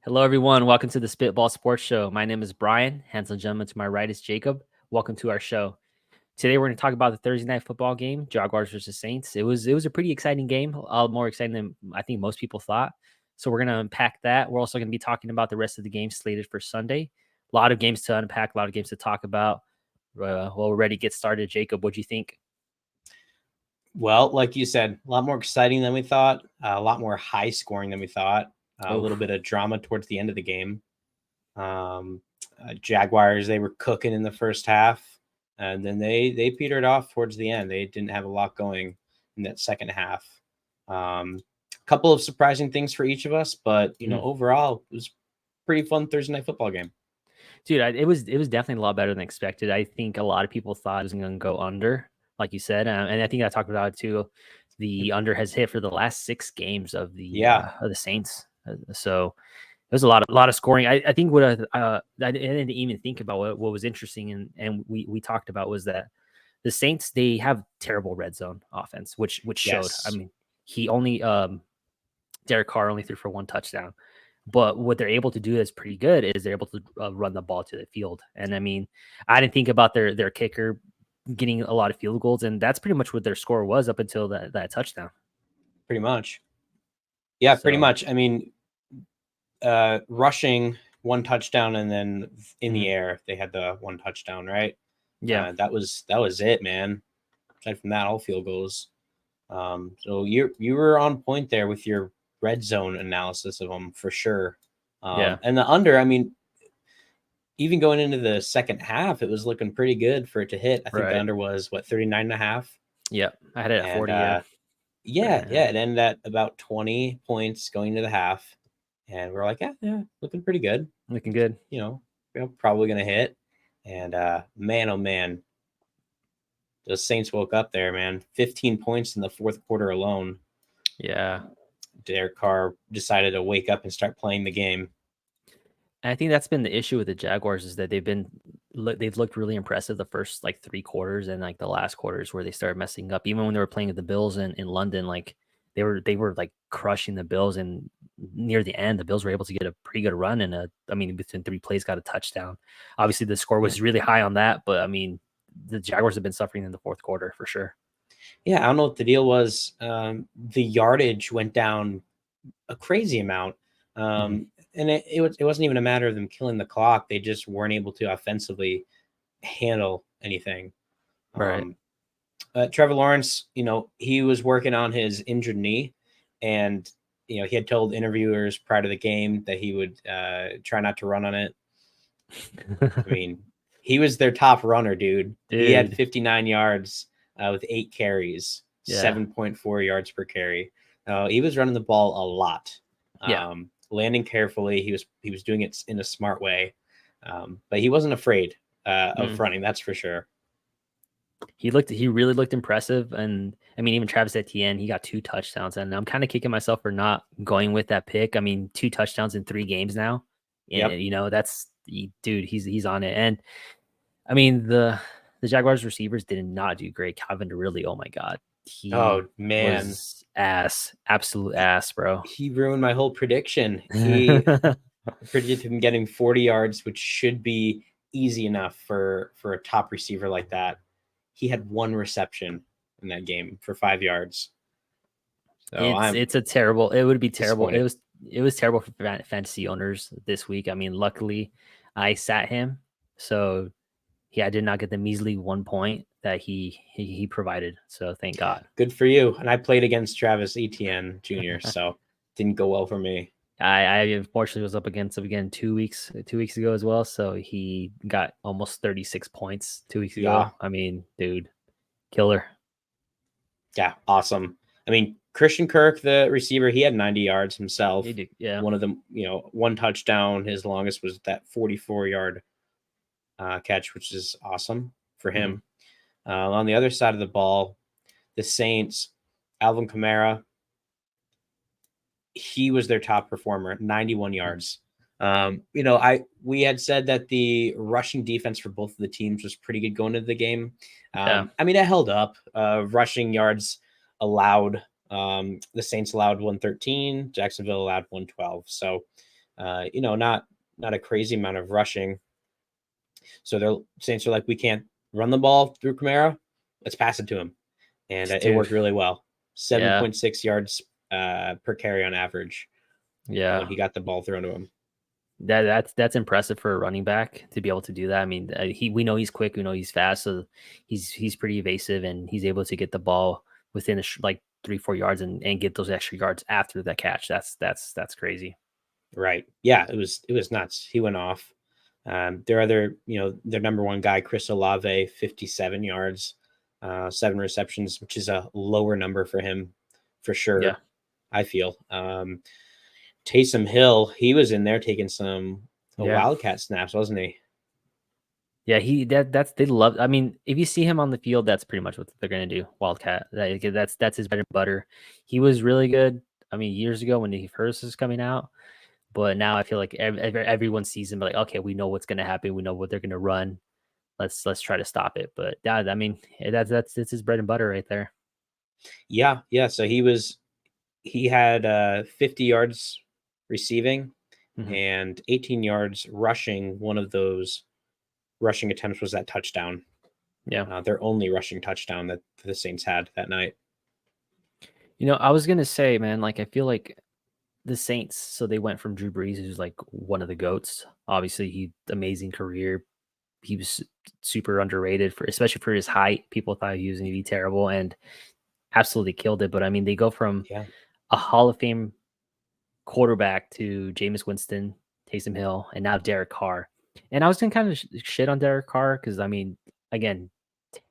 Hello, everyone. Welcome to the Spitball Sports Show. My name is Brian. Handsome gentleman to my right is Jacob. Welcome to our show. Today, we're going to talk about the Thursday night football game, Jaguars versus Saints. It was a pretty exciting game, a lot more exciting than I think most people thought. So we're going to unpack that. We're also going to be talking about the rest of the games slated for Sunday. A lot of games to unpack, a lot of games to talk about. Well, we're ready to get started. Jacob, what do you think? Well, like you said, a lot more exciting than we thought, a lot more high scoring than we thought, a little bit of drama towards the end of the game. Jaguars, they were cooking in the first half, and then they petered off towards the end. They didn't have a lot going in that second half. A couple of surprising things for each of us, but overall, it was a pretty fun Thursday night football game. Dude, it was definitely a lot better than expected. I think a lot of people thought it was going to go under, like you said, and I think I talked about it too. The under has hit for the last 6 games of the Saints, so there's a lot of scoring. I think what I didn't even think about what was interesting, and we talked about was that the Saints, they have terrible red zone offense, which showed. I mean, he only Derek Carr only threw for 1 touchdown. But what they're able to do is pretty good is they're able to run the ball to the field. And I mean, I didn't think about their kicker getting a lot of field goals, and that's pretty much what their score was up until that touchdown. Pretty much. Yeah, pretty much. I mean, rushing 1 touchdown, and then in the air they had the 1 touchdown, right? Yeah, that was it, man. Aside from that, all field goals. So you were on point there with your red zone analysis of them for sure. And the under, I mean, even going into the second half, it was looking pretty good for it to hit. I think the under was 39.5. Yeah, I had it at 40. Yeah, it ended at about 20 points going into the half, and we're like, yeah, looking pretty good, looking good. Probably gonna hit. And man, oh man, the Saints woke up there, man. 15 points in the fourth quarter alone. Yeah. Derek Carr decided to wake up and start playing the game. And I think that's been the issue with the Jaguars is that they've looked really impressive the first 3 quarters, and the last quarters where they started messing up. Even when they were playing with the Bills in London, they were crushing the Bills, and near the end, the Bills were able to get a pretty good run, and within 3 plays got a touchdown. Obviously, the score was really high on that, but I mean, the Jaguars have been suffering in the fourth quarter for sure. Yeah, I don't know what the deal was. The yardage went down a crazy amount. And it wasn't even a matter of them killing the clock. They just weren't able to offensively handle anything. Right. Trevor Lawrence, he was working on his injured knee, and he had told interviewers prior to the game that he would try not to run on it. I mean, he was their top runner, dude. He had 59 yards with 8 carries, 7.4 yards per carry. He was running the ball a lot. Landing carefully. He was doing it in a smart way, but he wasn't afraid of running. That's for sure. He really looked impressive, and I mean, even Travis Etienne, he got 2 touchdowns, and I'm kind of kicking myself for not going with that pick. I mean, 2 touchdowns in 3 games now. Yeah, that's dude. He's on it, and I mean the Jaguars receivers did not do great. Calvin Ridley, oh my god, he was absolute ass, bro. He ruined my whole prediction. He predicted him getting 40 yards, which should be easy enough for a top receiver like that. He had 1 reception in that game for 5 yards. So it's a terrible. It would be terrible. It was terrible for fantasy owners this week. I mean, luckily, I sat him, so I did not get the measly 1 point that he provided. So thank God. Good for you. And I played against Travis Etienne Jr., so didn't go well for me. I unfortunately was up against him again 2 weeks ago as well. So he got almost 36 points 2 weeks ago. I mean, dude, killer. Yeah, awesome. I mean, Christian Kirk, the receiver, he had 90 yards himself. He did, yeah. One of them, 1 touchdown. His longest was that 44-yard catch, which is awesome for him. On the other side of the ball, the Saints, Alvin Kamara, he was their top performer, 91 yards. We had said that the rushing defense for both of the teams was pretty good going into the game. I mean, it held up. Rushing yards allowed, the Saints allowed 113, Jacksonville allowed 112. So Not a crazy amount of rushing. So the Saints are like, we can't run the ball through Kamara. Let's pass it to him. And it worked really well. 7.6 yards per carry on average. Yeah. When he got the ball thrown to him. That's impressive for a running back to be able to do that. I mean, we know he's quick, we know he's fast, so he's pretty evasive, and he's able to get the ball within like 3-4 yards and get those extra yards after that catch. That's crazy. Right. Yeah, it was nuts. He went off. Their other, their number one guy, Chris Olave, 57 yards, 7 receptions, which is a lower number for him for sure. Yeah. I feel. Taysom Hill, he was in there taking some Wildcat snaps, wasn't he? Yeah, they love. I mean, if you see him on the field, that's pretty much what they're gonna do. Wildcat. That's his bread and butter. He was really good. I mean, years ago when he first was coming out, but now I feel like everyone sees him like, okay, we know what's gonna happen. We know what they're gonna run. Let's try to stop it. But yeah, I mean, that's his bread and butter right there. Yeah. So he had 50 yards receiving and 18 yards rushing. One of those rushing attempts was that touchdown. Yeah. Their only rushing touchdown that the Saints had that night. I was going to say, man, like, I feel like the Saints, so they went from Drew Brees, who's like one of the GOATs. Obviously, amazing career. He was super underrated, especially for his height. People thought he was going to be terrible and absolutely killed it. But I mean, they go from a Hall of Fame quarterback to Jameis Winston, Taysom Hill, and now Derek Carr. And I was going to kind of shit on Derek Carr because, I mean, again,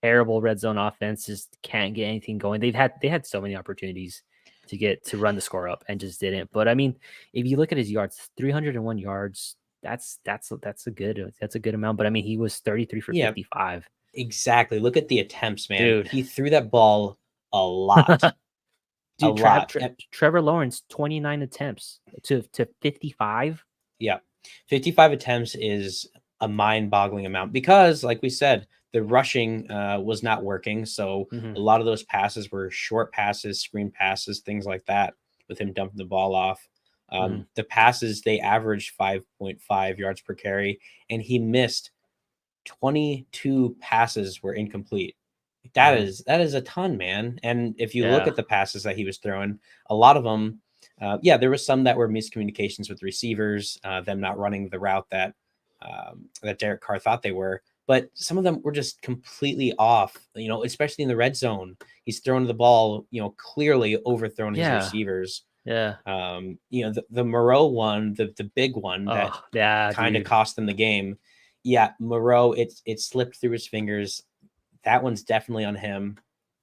terrible red zone offense, just can't get anything going. They had so many opportunities to run the score up and just didn't. But I mean, if you look at his yards, 301 yards, that's a good amount. But I mean, he was 33 for 55. Exactly. Look at the attempts, man. Dude. He threw that ball a lot. Dude, Trevor Lawrence, 29 attempts to 55. Yeah. 55 attempts is a mind-boggling amount because, like we said, the rushing was not working. So a lot of those passes were short passes, screen passes, things like that, with him dumping the ball off. The passes, they averaged 5.5 yards per carry, and he missed 22 passes were incomplete. That is a ton, man. And if you look at the passes that he was throwing, a lot of them, there was some that were miscommunications with receivers, them not running the route that Derek Carr thought they were. But some of them were just completely off, especially in the red zone. He's throwing the ball, clearly overthrown his receivers. Yeah. The Moreau one, the big one that kind of cost them the game. Yeah, Moreau, it slipped through his fingers. That one's definitely on him.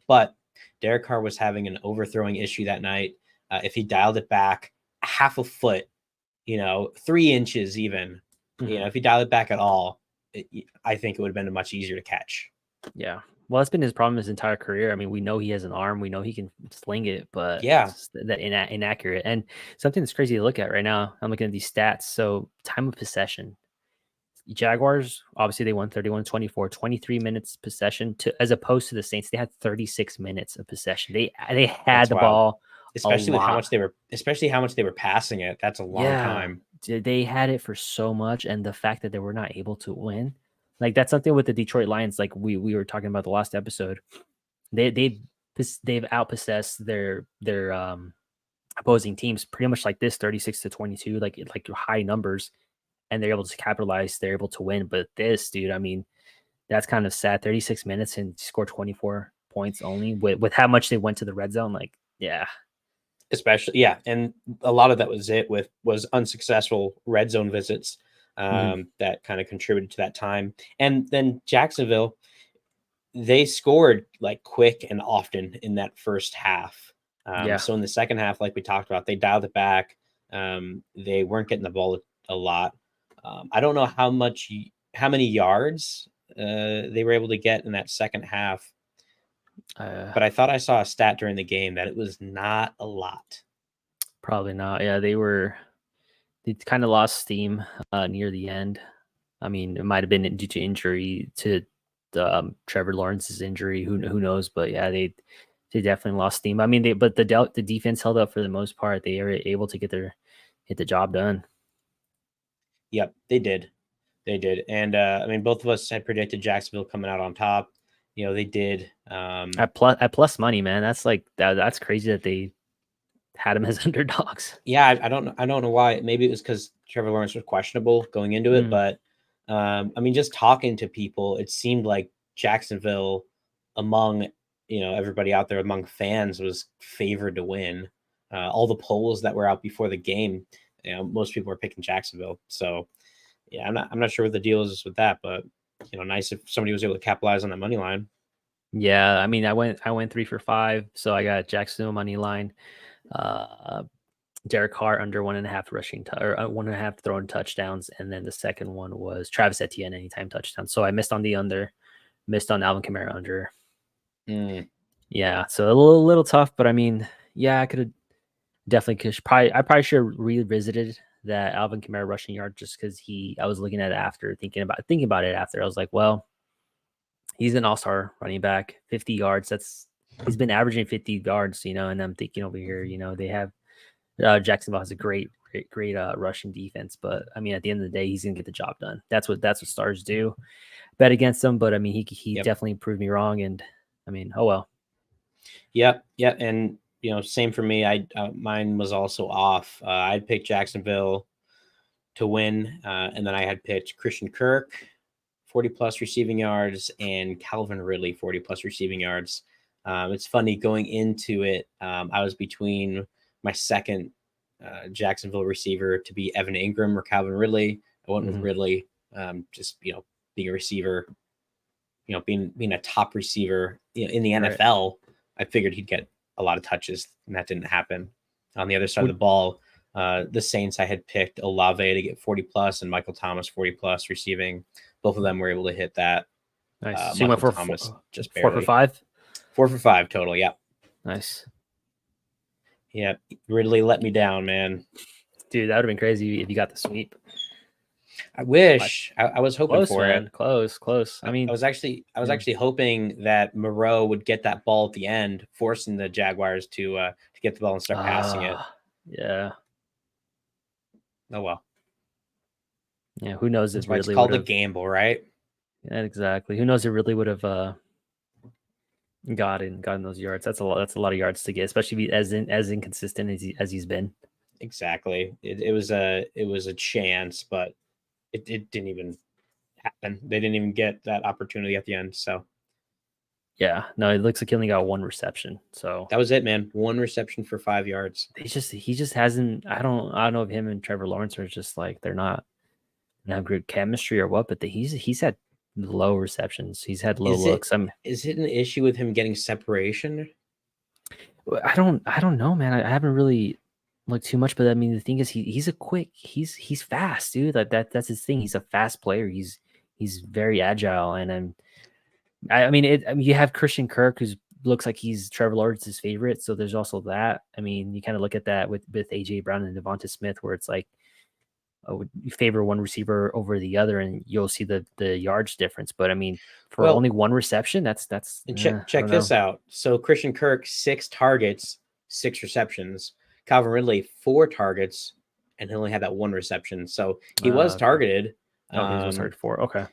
But Derek Carr was having an overthrowing issue that night. If he dialed it back half a foot, 3 inches even, if he dialed it back at all, I think it would have been much easier to catch. Yeah. Well, that's been his problem his entire career. I mean, we know he has an arm. We know he can sling it, but it's that inaccurate. And something that's crazy to look at right now, I'm looking at these stats. So time of possession. Jaguars, obviously they won 31-24, 23 minutes possession as opposed to the Saints. They had 36 minutes of possession. They had the ball. Especially with how much they were passing it. That's a long time. They had it for so much, and the fact that they were not able to win, like that's something with the Detroit Lions. Like we were talking about the last episode, they've outpossessed their opposing teams pretty much like this, 36-22, like high numbers, and they're able to capitalize. They're able to win. But this, dude, I mean, that's kind of sad. 36 minutes and score 24 points only with how much they went to the red zone. Like, yeah. Especially, and a lot of that was unsuccessful red zone visits that kind of contributed to that time. And then Jacksonville, they scored like quick and often in that first half. So in the second half, like we talked about, they dialed it back. They weren't getting the ball a lot. I don't know how many yards they were able to get in that second half. But I thought I saw a stat during the game that it was not a lot. Probably not. Yeah, they kind of lost steam near the end. I mean, it might have been due to injury to Trevor Lawrence's injury. Who knows? But yeah, they definitely lost steam. I mean, but the defense held up for the most part. They were able to get the job done. Yep, they did. They did. And I mean, both of us had predicted Jacksonville coming out on top. They did. At plus money, man. That's like that's crazy that they had him as underdogs. Yeah, I don't know why. Maybe it was because Trevor Lawrence was questionable going into it, but I mean, just talking to people, it seemed like Jacksonville, among everybody out there, among fans, was favored to win. All the polls that were out before the game, most people were picking Jacksonville. So yeah, I'm not sure what the deal is with that, but nice if somebody was able to capitalize on that money line. Yeah, I mean, I went 3 for 5, so I got Jacksonville money line. Derek Carr under 1.5 rushing or 1.5 throwing touchdowns, and then the second one was Travis Etienne anytime touchdown. So I missed on the under, missed on Alvin Kamara under. Yeah, so a little tough, but I mean, yeah, I could have definitely I probably should have revisited that Alvin Kamara rushing yard just because I was looking at it after thinking about it after. I was like, well, he's an all-star running back, 50 yards. He's been averaging 50 yards, and I'm thinking over here, they have Jacksonville has a great rushing defense, but I mean, at the end of the day, he's gonna get the job done. That's what stars do. Bet against him, but I mean, he definitely proved me wrong, and I mean, oh well. Yep, and same for me. Mine was also off. I'd picked Jacksonville to win, and then I had picked Christian Kirk, 40+ receiving yards, and Calvin Ridley, 40+ receiving yards. It's funny going into it. I was between my second Jacksonville receiver to be Evan Ingram or Calvin Ridley. I went with Ridley, just being a receiver, being a top receiver in the NFL. I figured he'd get a lot of touches, and that didn't happen. On the other side of the ball, the Saints, I had picked Olave to get 40+ and Michael Thomas 40+ receiving. Both of them were able to hit that. Nice. So Michael Thomas just barely. 4 for 5. 4 for 5 total. Yeah. Nice. Yeah, Ridley let me down, man. Dude, that would have been crazy if you got the sweep. I wish. I was hoping for it. Close. I mean, I was actually hoping that Moreau would get that ball at the end, forcing the Jaguars to get the ball and start passing it. Yeah. Oh well. Yeah, who knows if Ridley it's called a gamble, right? Yeah, exactly. Who knows if Ridley would have gotten those yards. That's a lot of yards to get, especially as inconsistent as he's been. Exactly. It was a chance, but it didn't even happen. They didn't even get that opportunity at the end. So yeah, no, it looks like he only got 1 reception. So that was it, man. 1 reception for 5 yards. He just hasn't. I don't know if him and Trevor Lawrence are just like they're not have good chemistry or what, but he's had low receptions. He's had low looks. Is it an issue with him getting separation? I don't know, man. I haven't really looked too much, but I mean, the thing is, he's fast, dude. That's his thing. He's a fast player. He's very agile, and I mean, you have Christian Kirk, who looks like he's Trevor Lawrence's favorite. So there's also that. I mean, you kind of look at that with AJ Brown and Devonta Smith, where it's like, you favor one receiver over the other, and you'll see the yards difference. But I mean, for only 1 reception, that's. And check this out. So Christian Kirk, 6 targets, 6 receptions. Calvin Ridley, 4 targets, and he only had that 1 reception. So he was targeted. He was targeted 4. Okay.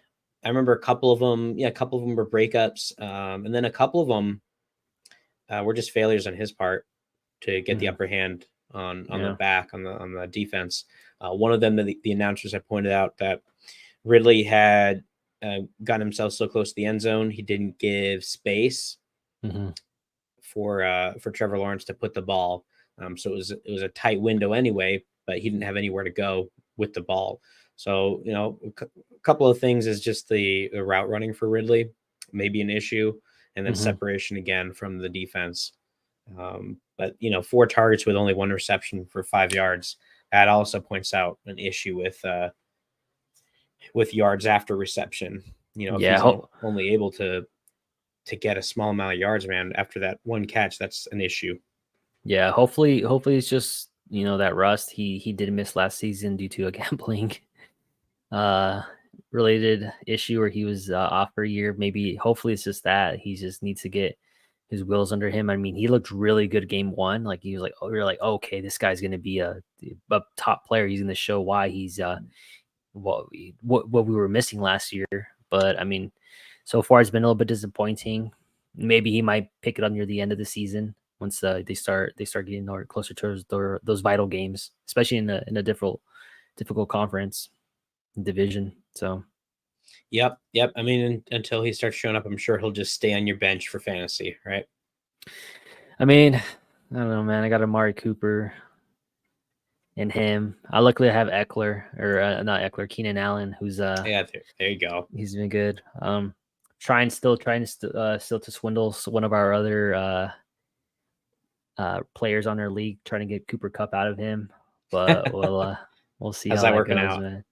I remember a couple of them. Yeah, a couple of them were breakups, and then a couple of them were just failures on his part to get the upper hand on the back on the defense. One of them, the announcers had pointed out that Ridley had gotten himself so close to the end zone, he didn't give space for Trevor Lawrence to put the ball. So it was a tight window anyway, but he didn't have anywhere to go with the ball. So a couple of things is just the route running for Ridley, maybe an issue, and then separation again from the defense. But 4 targets with only 1 reception for 5 yards. That also points out an issue with yards after reception. If he's only able to get a small amount of yards, man, after that 1 catch, that's an issue. Yeah, hopefully it's just that rust. He did miss last season due to a gambling related issue where he was off for a year. Hopefully it's just that he just needs to get his wheels under him. I mean, he looked really good game 1. Like he was like, oh, you're like, okay, this guy's going to be a top player. He's going to show why he's what we were missing last year. But I mean, so far it's been a little bit disappointing. Maybe he might pick it up near the end of the season once they start getting closer to those vital games, especially in a difficult conference division. So Yep. I mean, until he starts showing up, I'm sure he'll just stay on your bench for fantasy, right? I mean, I don't know, man. I got Amari Cooper and him. I luckily have Eckler, or not Eckler, Keenan Allen, who's yeah, there you go. He's been good. Trying to swindle one of our other players on our league, trying to get Cooper Cup out of him, but we'll see How's how that that working goes, out? man.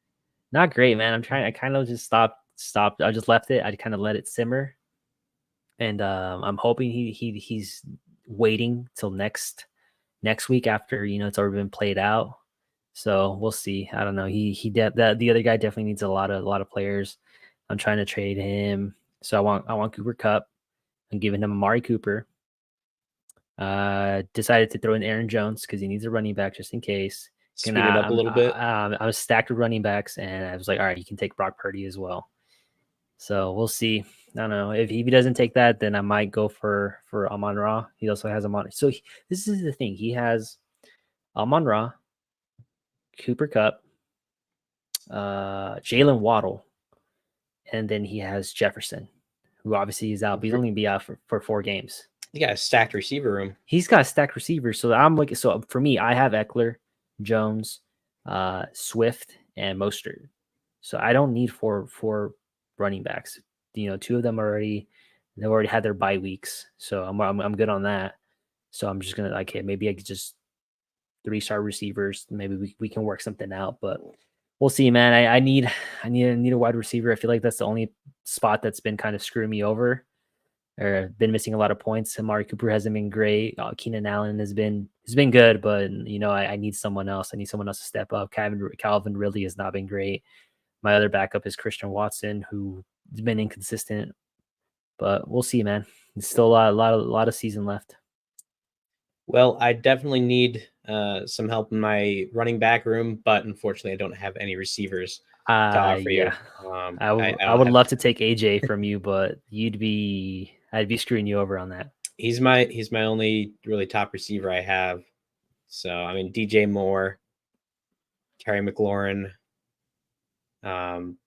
Not great, man. I kind of just stopped. I just left it. I kind of let it simmer, and I'm hoping he's waiting till next week after it's already been played out. So we'll see. I don't know. The other guy definitely needs a lot of players. I'm trying to trade him. So I want Cooper Cup. I'm giving him Amari Cooper. Decided to throw in Aaron Jones because he needs a running back just in case. Speed it up a little bit. I was stacked with running backs, and I was like, all right, you can take Brock Purdy as well. So we'll see. I don't know. If he doesn't take that, then I might go for Amon-Ra. He also has Amon. So this is the thing. He has Amon-Ra, Cooper Cup, Jalen Waddle, and then he has Jefferson, who obviously is out, but he's only going to be out for 4 games. He got a stacked receiver room. He's got a stacked receiver. So I'm looking. So for me, I have Eckler, Jones, Swift, and Mostert. So I don't need four running backs. 2 of them they've already had their bye weeks. So I'm good on that. So I'm just gonna maybe I could just 3-star receivers. Maybe we can work something out, but we'll see, man. I need a wide receiver. I feel like that's the only spot that's been kind of screwing me over, or been missing a lot of points. Amari Cooper hasn't been great. Keenan Allen has been good, but I need someone else. I need someone else to step up. Calvin really has not been great. My other backup is Christian Watson, who's been inconsistent, but we'll see, man. There's still a lot of season left. Well, I definitely need some help in my running back room, but unfortunately, I don't have any receivers to offer you. I would love to take AJ from you, but I'd be screwing you over on that. He's my only really top receiver I have. So I mean, DJ Moore, Terry McLaurin. I'm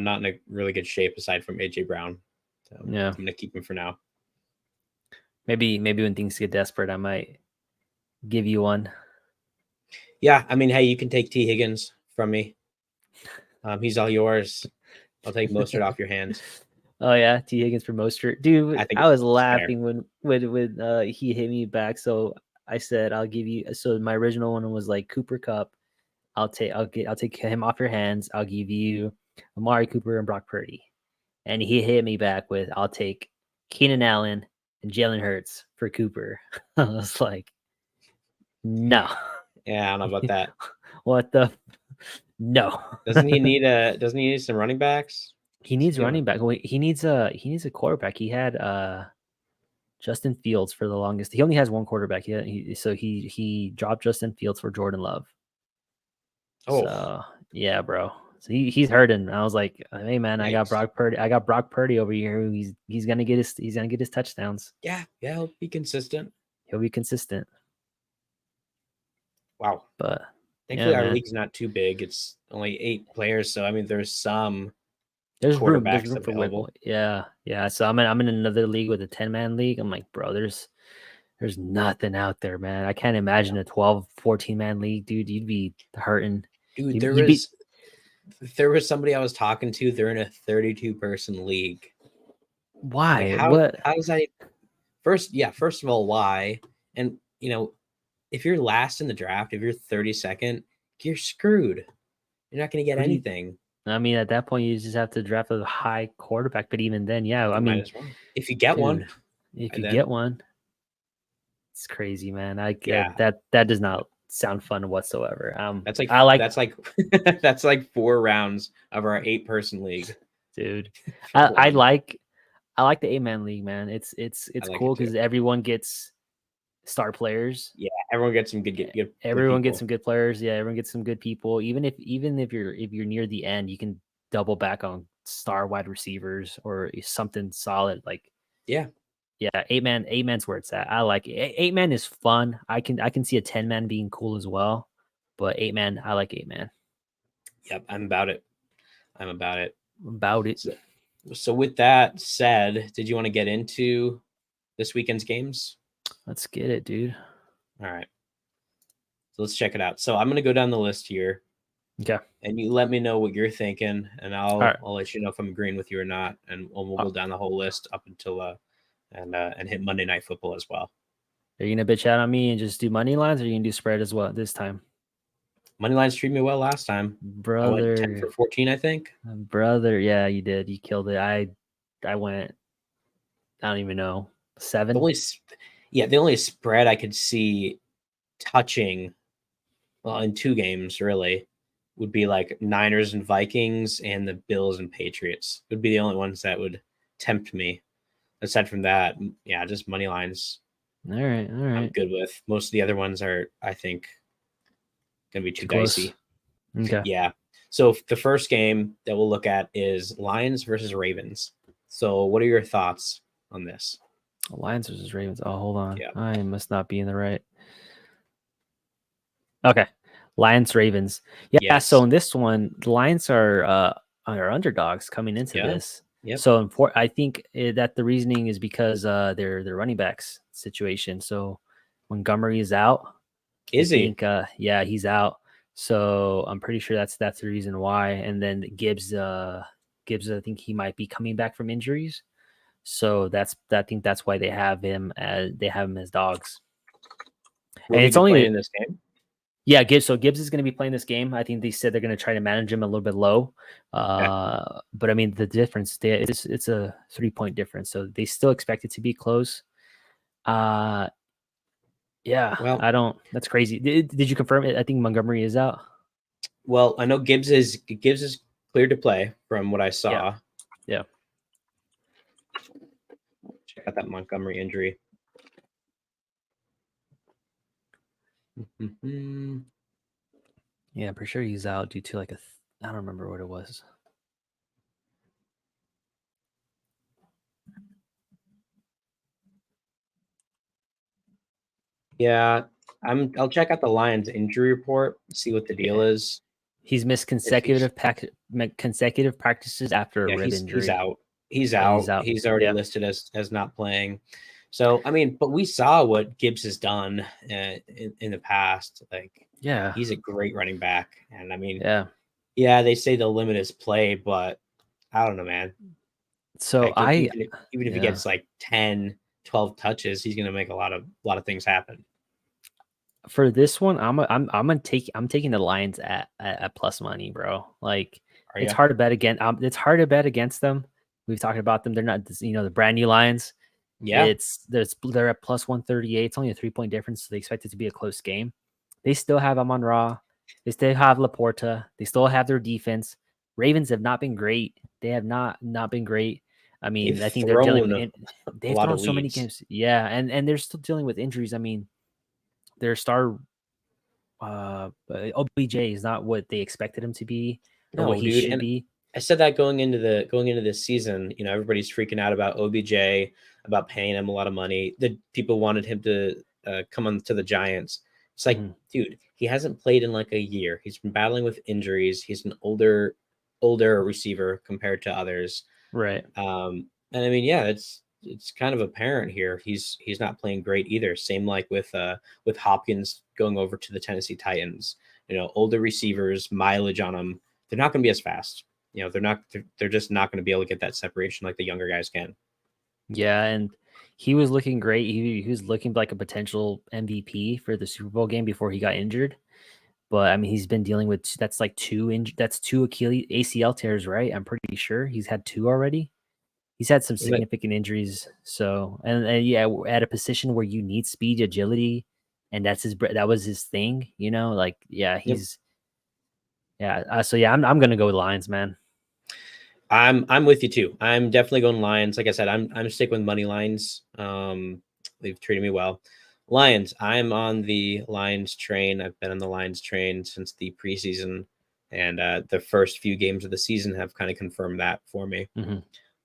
not in a really good shape aside from AJ Brown. So yeah, I'm gonna keep him for now. Maybe when things get desperate, I might give you one. Yeah, I mean, hey, you can take T. Higgins from me. He's all yours. I'll take Mostert off your hands. Oh yeah, T. Higgins for Mostert, dude. I was laughing when he hit me back. So I said I'll give you. So my original one was like Cooper Cup. I'll take him off your hands. I'll give you Amari Cooper and Brock Purdy. And he hit me back with I'll take Keenan Allen and Jalen Hurts for Cooper. I was like, no. Yeah, I don't know about that. What the? No. Doesn't he need some running backs? He needs running back. He needs a quarterback. He had Justin Fields for the longest. He only has one quarterback. So he dropped Justin Fields for Jordan Love. Oh, so, yeah, bro. So he's hurting. I was like, hey man, I got Brock Purdy over here. He's gonna get his touchdowns. Yeah, he'll be consistent. Wow. But thankfully our league's not too big. It's only 8 players, so I mean there's room for wiggle. Yeah. So I'm in another league with a 10-man league. I'm like, bro, there's nothing out there, man. I can't imagine a 12, 14-man league, dude. You'd be hurting. Dude, there was somebody I was talking to. They're in a 32-person league. Why? Like, how is that? First of all, why? And if you're last in the draft, if you're 32nd, you're screwed. You're not going to get anything. I mean, at that point, you just have to draft a high quarterback. But even then, yeah, I mean, if you get one, get one. It's crazy, man. That does not sound fun whatsoever. That's like 4 rounds of our 8-person league, dude. I like the 8-man league, man. It's cool because everyone gets star players. Yeah, everyone gets some good Everyone people. gets some good players. Yeah, everyone gets some good people. Even if you're near the end, you can double back on star wide receivers or something solid. Like yeah, 8-man's where it's at. I like it. 8-man is fun. I can see a 10-man being cool as well, but 8-man, I like 8-man. Yep, I'm about it. About it. So with that said, did you want to get into this weekend's games? Let's get it, dude. All right. So let's check it out. So I'm going to go down the list here. Okay. And you let me know what you're thinking, and I'll right. I'll let you know if I'm agreeing with you or not, and we'll go down the whole list up until and hit Monday Night Football as well. Are you gonna bitch out on me and just do money lines, or are you gonna do spread as well this time? Money lines treated me well last time, brother. I went 10 for 14, I think. Brother, yeah, you did. You killed it. I went. I don't even know 7. The only spread I could see touching, well, in 2 games really, would be like Niners and Vikings, and the Bills and Patriots would be the only ones that would tempt me. Aside from that, yeah, just money lines. All right. I'm good with. Most of the other ones are, I think, gonna be too dicey. Okay. Yeah. So the first game that we'll look at is Lions versus Ravens. So what are your thoughts on this? Lions versus Ravens. Oh, hold on. Yeah. I must not be in the right. Okay. Lions, Ravens. Yeah. Yes. So in this one, the Lions are underdogs coming into this. Yep. So I think that the reasoning is because their running backs situation. So Montgomery is out. Is he? Yeah, he's out. So I'm pretty sure that's the reason why. And then Gibbs, I think he might be coming back from injuries. So I think that's why they have him as dogs. And it's only in this game. Yeah, Gibbs is going to be playing this game. I think they said they're going to try to manage him a little bit low. But I mean, the difference it's a 3-point difference. So they still expect it to be close. Yeah, well, that's crazy. Did you confirm it? I think Montgomery is out. Well, I know Gibbs is cleared to play from what I saw. Yeah. Check out that Montgomery injury. Yeah, I'm pretty sure he's out due to like I don't remember what it was. Yeah, I'll check out the Lions injury report, see what the deal is. He's missed consecutive practices after a rib injury. He's out. He's already listed as not playing. So I mean, but we saw what Gibbs has done in the past. Like, yeah, he's a great running back, and I mean, yeah, they say the limit is play, but I don't know, man. So like, even if he gets like 10, 12 touches, he's gonna make a lot of things happen. For this one, I'm taking the Lions at plus money, bro. Like, it's hard to bet against. It's hard to bet against them. We've talked about them. They're not, the brand new Lions. Yeah, they're at plus 138. It's only a 3-point difference, so they expect it to be a close game. They still have Amon-Ra. They still have Laporta. They still have their defense. Ravens have not been great. They have not been great. I mean, I think they're dealing with. They've thrown so many games. Yeah, and they're still dealing with injuries. I mean, their star OBJ is not what they expected him to be, or what he should be. I said that going into this season, everybody's freaking out about OBJ, about paying him a lot of money. The people wanted him to come on to the Giants. It's like, dude, he hasn't played in like a year. He's been battling with injuries. He's an older receiver compared to others. Right. And I mean, yeah, it's kind of apparent here. He's not playing great either. Same like with Hopkins going over to the Tennessee Titans. Older receivers, mileage on them. They're not going to be as fast. They're just not going to be able to get that separation like the younger guys can. Yeah, and he was looking great. He was looking like a potential MVP for the Super Bowl game before he got injured. But I mean, he's been dealing with that's two Achilles ACL tears, right? I'm pretty sure he's had 2 already. He's had some significant injuries. So, and yeah, at a position where you need speed, agility, and that was his thing, like, yeah, he's, yeah. So yeah, I'm going to go with Lions, man. I'm with you too. I'm definitely going Lions. Like I said, I'm sticking with money lines. They've treated me well. Lions. I'm on the Lions train. I've been on the Lions train since the preseason, and the first few games of the season have kind of confirmed that for me.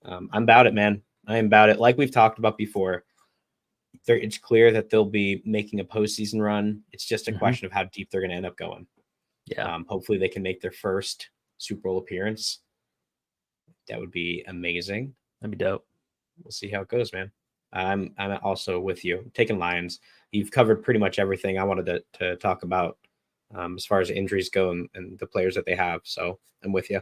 I'm about it, man. I am about it. Like we've talked about before, it's clear that they'll be making a postseason run. It's just a question of how deep they're going to end up going. Yeah. Hopefully they can make their first Super Bowl appearance. That would be amazing. That'd be dope. We'll see how it goes, man. I'm also with you. I'm taking Lions. You've covered pretty much everything I wanted to talk about as far as injuries go and the players that they have. So I'm with you.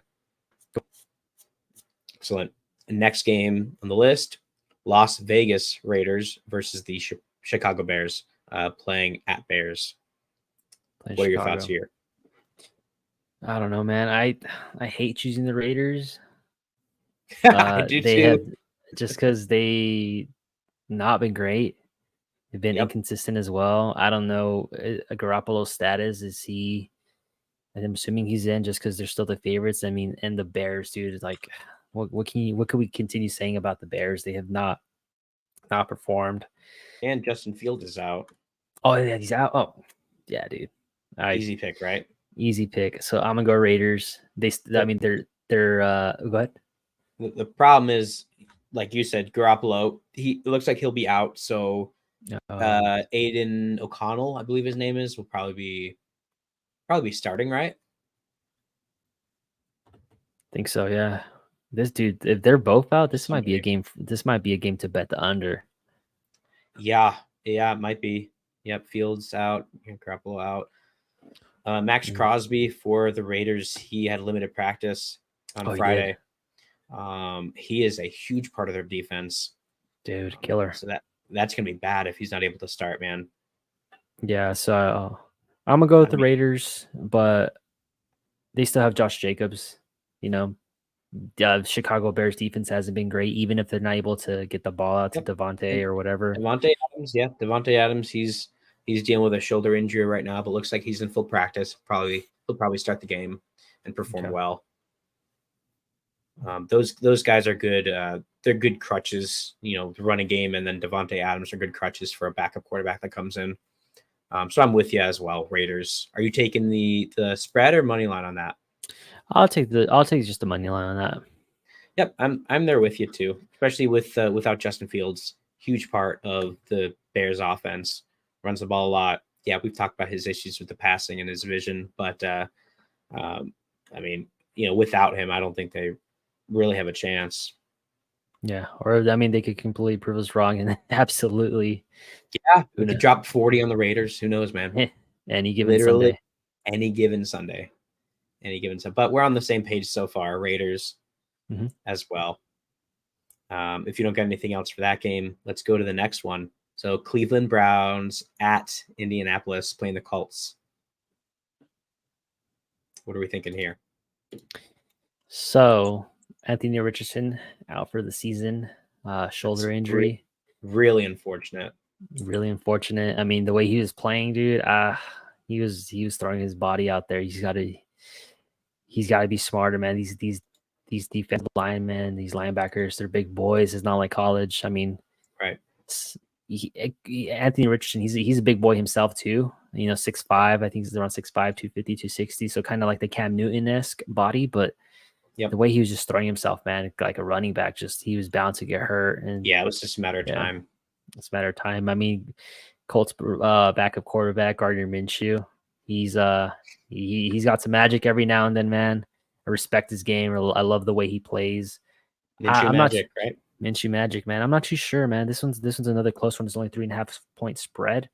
Excellent. Next game on the list, Las Vegas Raiders versus the Chicago Bears, playing at Bears. What are your thoughts here? I don't know, man. I hate choosing the Raiders. I do too. Just because they not been great. They've been inconsistent as well. I don't know Garoppolo's status. Is he? I'm assuming he's in just because they're still the favorites. I mean, and the Bears, dude, is like, what can we continue saying about the Bears? They have not performed. And Justin Fields is out. Oh yeah, he's out. Oh yeah, dude. Easy pick, right? Easy pick. So I'm gonna go Raiders. I mean, they're what? The problem is, like you said, Garoppolo. It looks like he'll be out. So Aiden O'Connell, I believe his name is, will probably be starting, right? Think so, yeah. This dude, if they're both out, this might be a game. This might be a game to bet the under. Yeah, it might be. Yep, Fields out, and Garoppolo out. Max Crosby for the Raiders. He had limited practice on Friday. He is a huge part of their defense, dude. Killer. So that's gonna be bad if he's not able to start, man. Yeah, so I'm gonna go with the Raiders, but they still have Josh Jacobs. You know, Chicago Bears defense hasn't been great, even if they're not able to get the ball out to Devontae or whatever. Devontae Adams, Devontae Adams. He's dealing with a shoulder injury right now, but looks like he's in full practice. He'll probably start the game and perform well. Those guys are good. They're good crutches, the running game, and then Devontae Adams are good crutches for a backup quarterback that comes in. So I'm with you as well. Raiders. Are you taking the spread or money line on that? I'll take just the money line on that. Yep, I'm there with you too, especially without Justin Fields. Huge part of the Bears offense. Runs the ball a lot. Yeah, we've talked about his issues with the passing and his vision, but I mean, without him, I don't think they really have a chance. Yeah, or I mean, they could completely prove us wrong, and absolutely. Yeah, we could drop 40 on the Raiders. Who knows, man? Any given Sunday. Any given Sunday. But we're on the same page so far. Raiders as well. If you don't got anything else for that game, let's go to the next one. So Cleveland Browns at Indianapolis playing the Colts. What are we thinking here? So Anthony Richardson out for the season, shoulder injury. Really unfortunate. Really unfortunate. I mean, the way he was playing, dude, he was throwing his body out there. He's got to be smarter, man. These defensive linemen, these linebackers, they're big boys. It's not like college. I mean, right. Anthony Richardson, he's a big boy himself too. 6'5". I think he's around 6'5", 250, 260. So kind of like the Cam Newton-esque body, but the way he was just throwing himself, man, like a running back, he was bound to get hurt. And it was just a matter of time. It's a matter of time. I mean, Colts backup quarterback Gardner Minshew, he's got some magic every now and then, man. I respect his game. I love the way he plays. Minshew magic, right? Minshew magic, man. I'm not too sure, man. This one's another close one. It's only 3.5 point spread.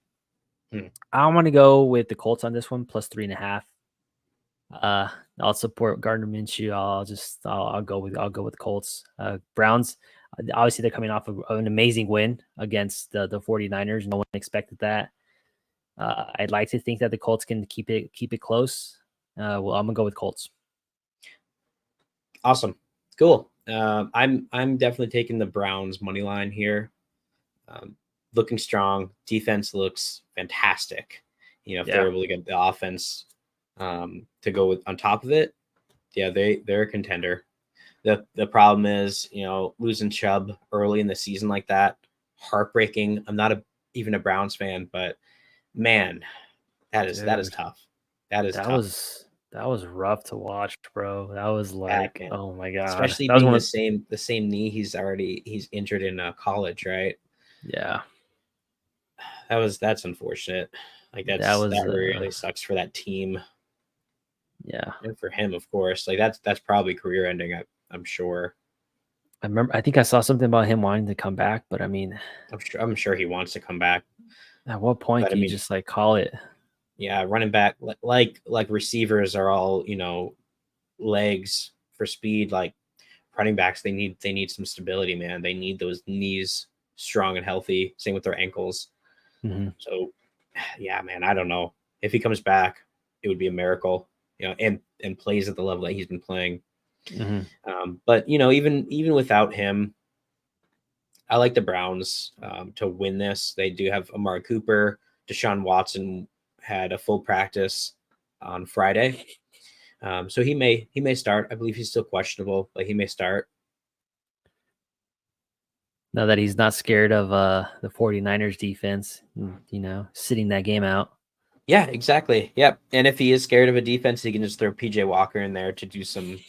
I want to go with the Colts on this one, plus 3.5. I'll support Gardner Minshew. I'll go with the Colts. Browns, obviously they're coming off of an amazing win against the 49ers. No one expected that. I'd like to think that the Colts can keep it close. Well, I'm gonna go with Colts. Awesome, cool. I'm definitely taking the Browns money line here. Looking strong. Defense looks fantastic. If they're able to get the offense to go with on top of it, they're a contender. The problem is, losing Chubb early in the season like that, heartbreaking. I'm not a even a Browns fan, but man, that is tough. That is tough. That was rough to watch, bro. That was like, Bad, oh my god, especially that was being one the same knee he's injured in college, right? Yeah, that's unfortunate. Like that was that really sucks for that team. Yeah, and for him, of course. Like that's probably career ending. I'm sure. I think I saw something about him wanting to come back, but I mean, I'm sure he wants to come back. At what point but, do you just like call it? Yeah, running back like receivers are all legs for speed. Like running backs, they need some stability, man. They need those knees strong and healthy. Same with their ankles. Mm-hmm. So, yeah, man, I don't know if he comes back, it would be a miracle, and plays at the level that he's been playing. Mm-hmm. But even without him, I like the Browns to win this. They do have Amari Cooper. Deshaun Watson had a full practice on Friday. So he may start. I believe he's still questionable, but he may start. Now that he's not scared of the 49ers defense, sitting that game out. Yeah, exactly. Yep. And if he is scared of a defense, he can just throw PJ Walker in there to do some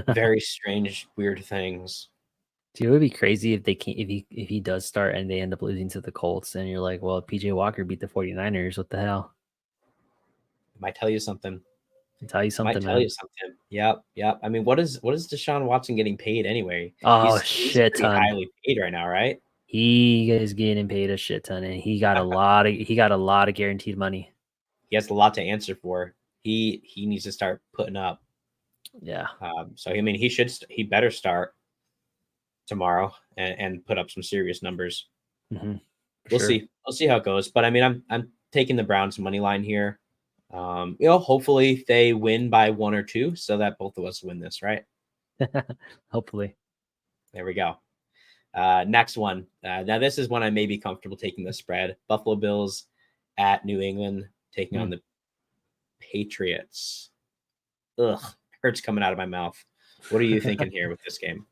very strange, weird things. Dude, it would be crazy if he does start and they end up losing to the Colts, and you're like, well, PJ Walker beat the 49ers. What the hell? Might tell you something. Tell you something, Might tell man. you something. Yep. I mean, what is Deshaun Watson getting paid anyway? Oh, He's shit pretty ton. highly paid right now, right? He is getting paid a shit ton, and he got a lot of guaranteed money. He has a lot to answer for. He needs to start putting up. Yeah. So I mean, he better start tomorrow and put up some serious numbers. Mm-hmm. We'll see. We'll see how it goes. But I mean, I'm taking the Browns money line here. Hopefully they win by 1 or 2 so that both of us win this, right? Hopefully. There we go. Next one. Now this is one I may be comfortable taking the spread. Buffalo Bills at New England taking on the Patriots. Ugh, hurts coming out of my mouth. What are you thinking here with this game?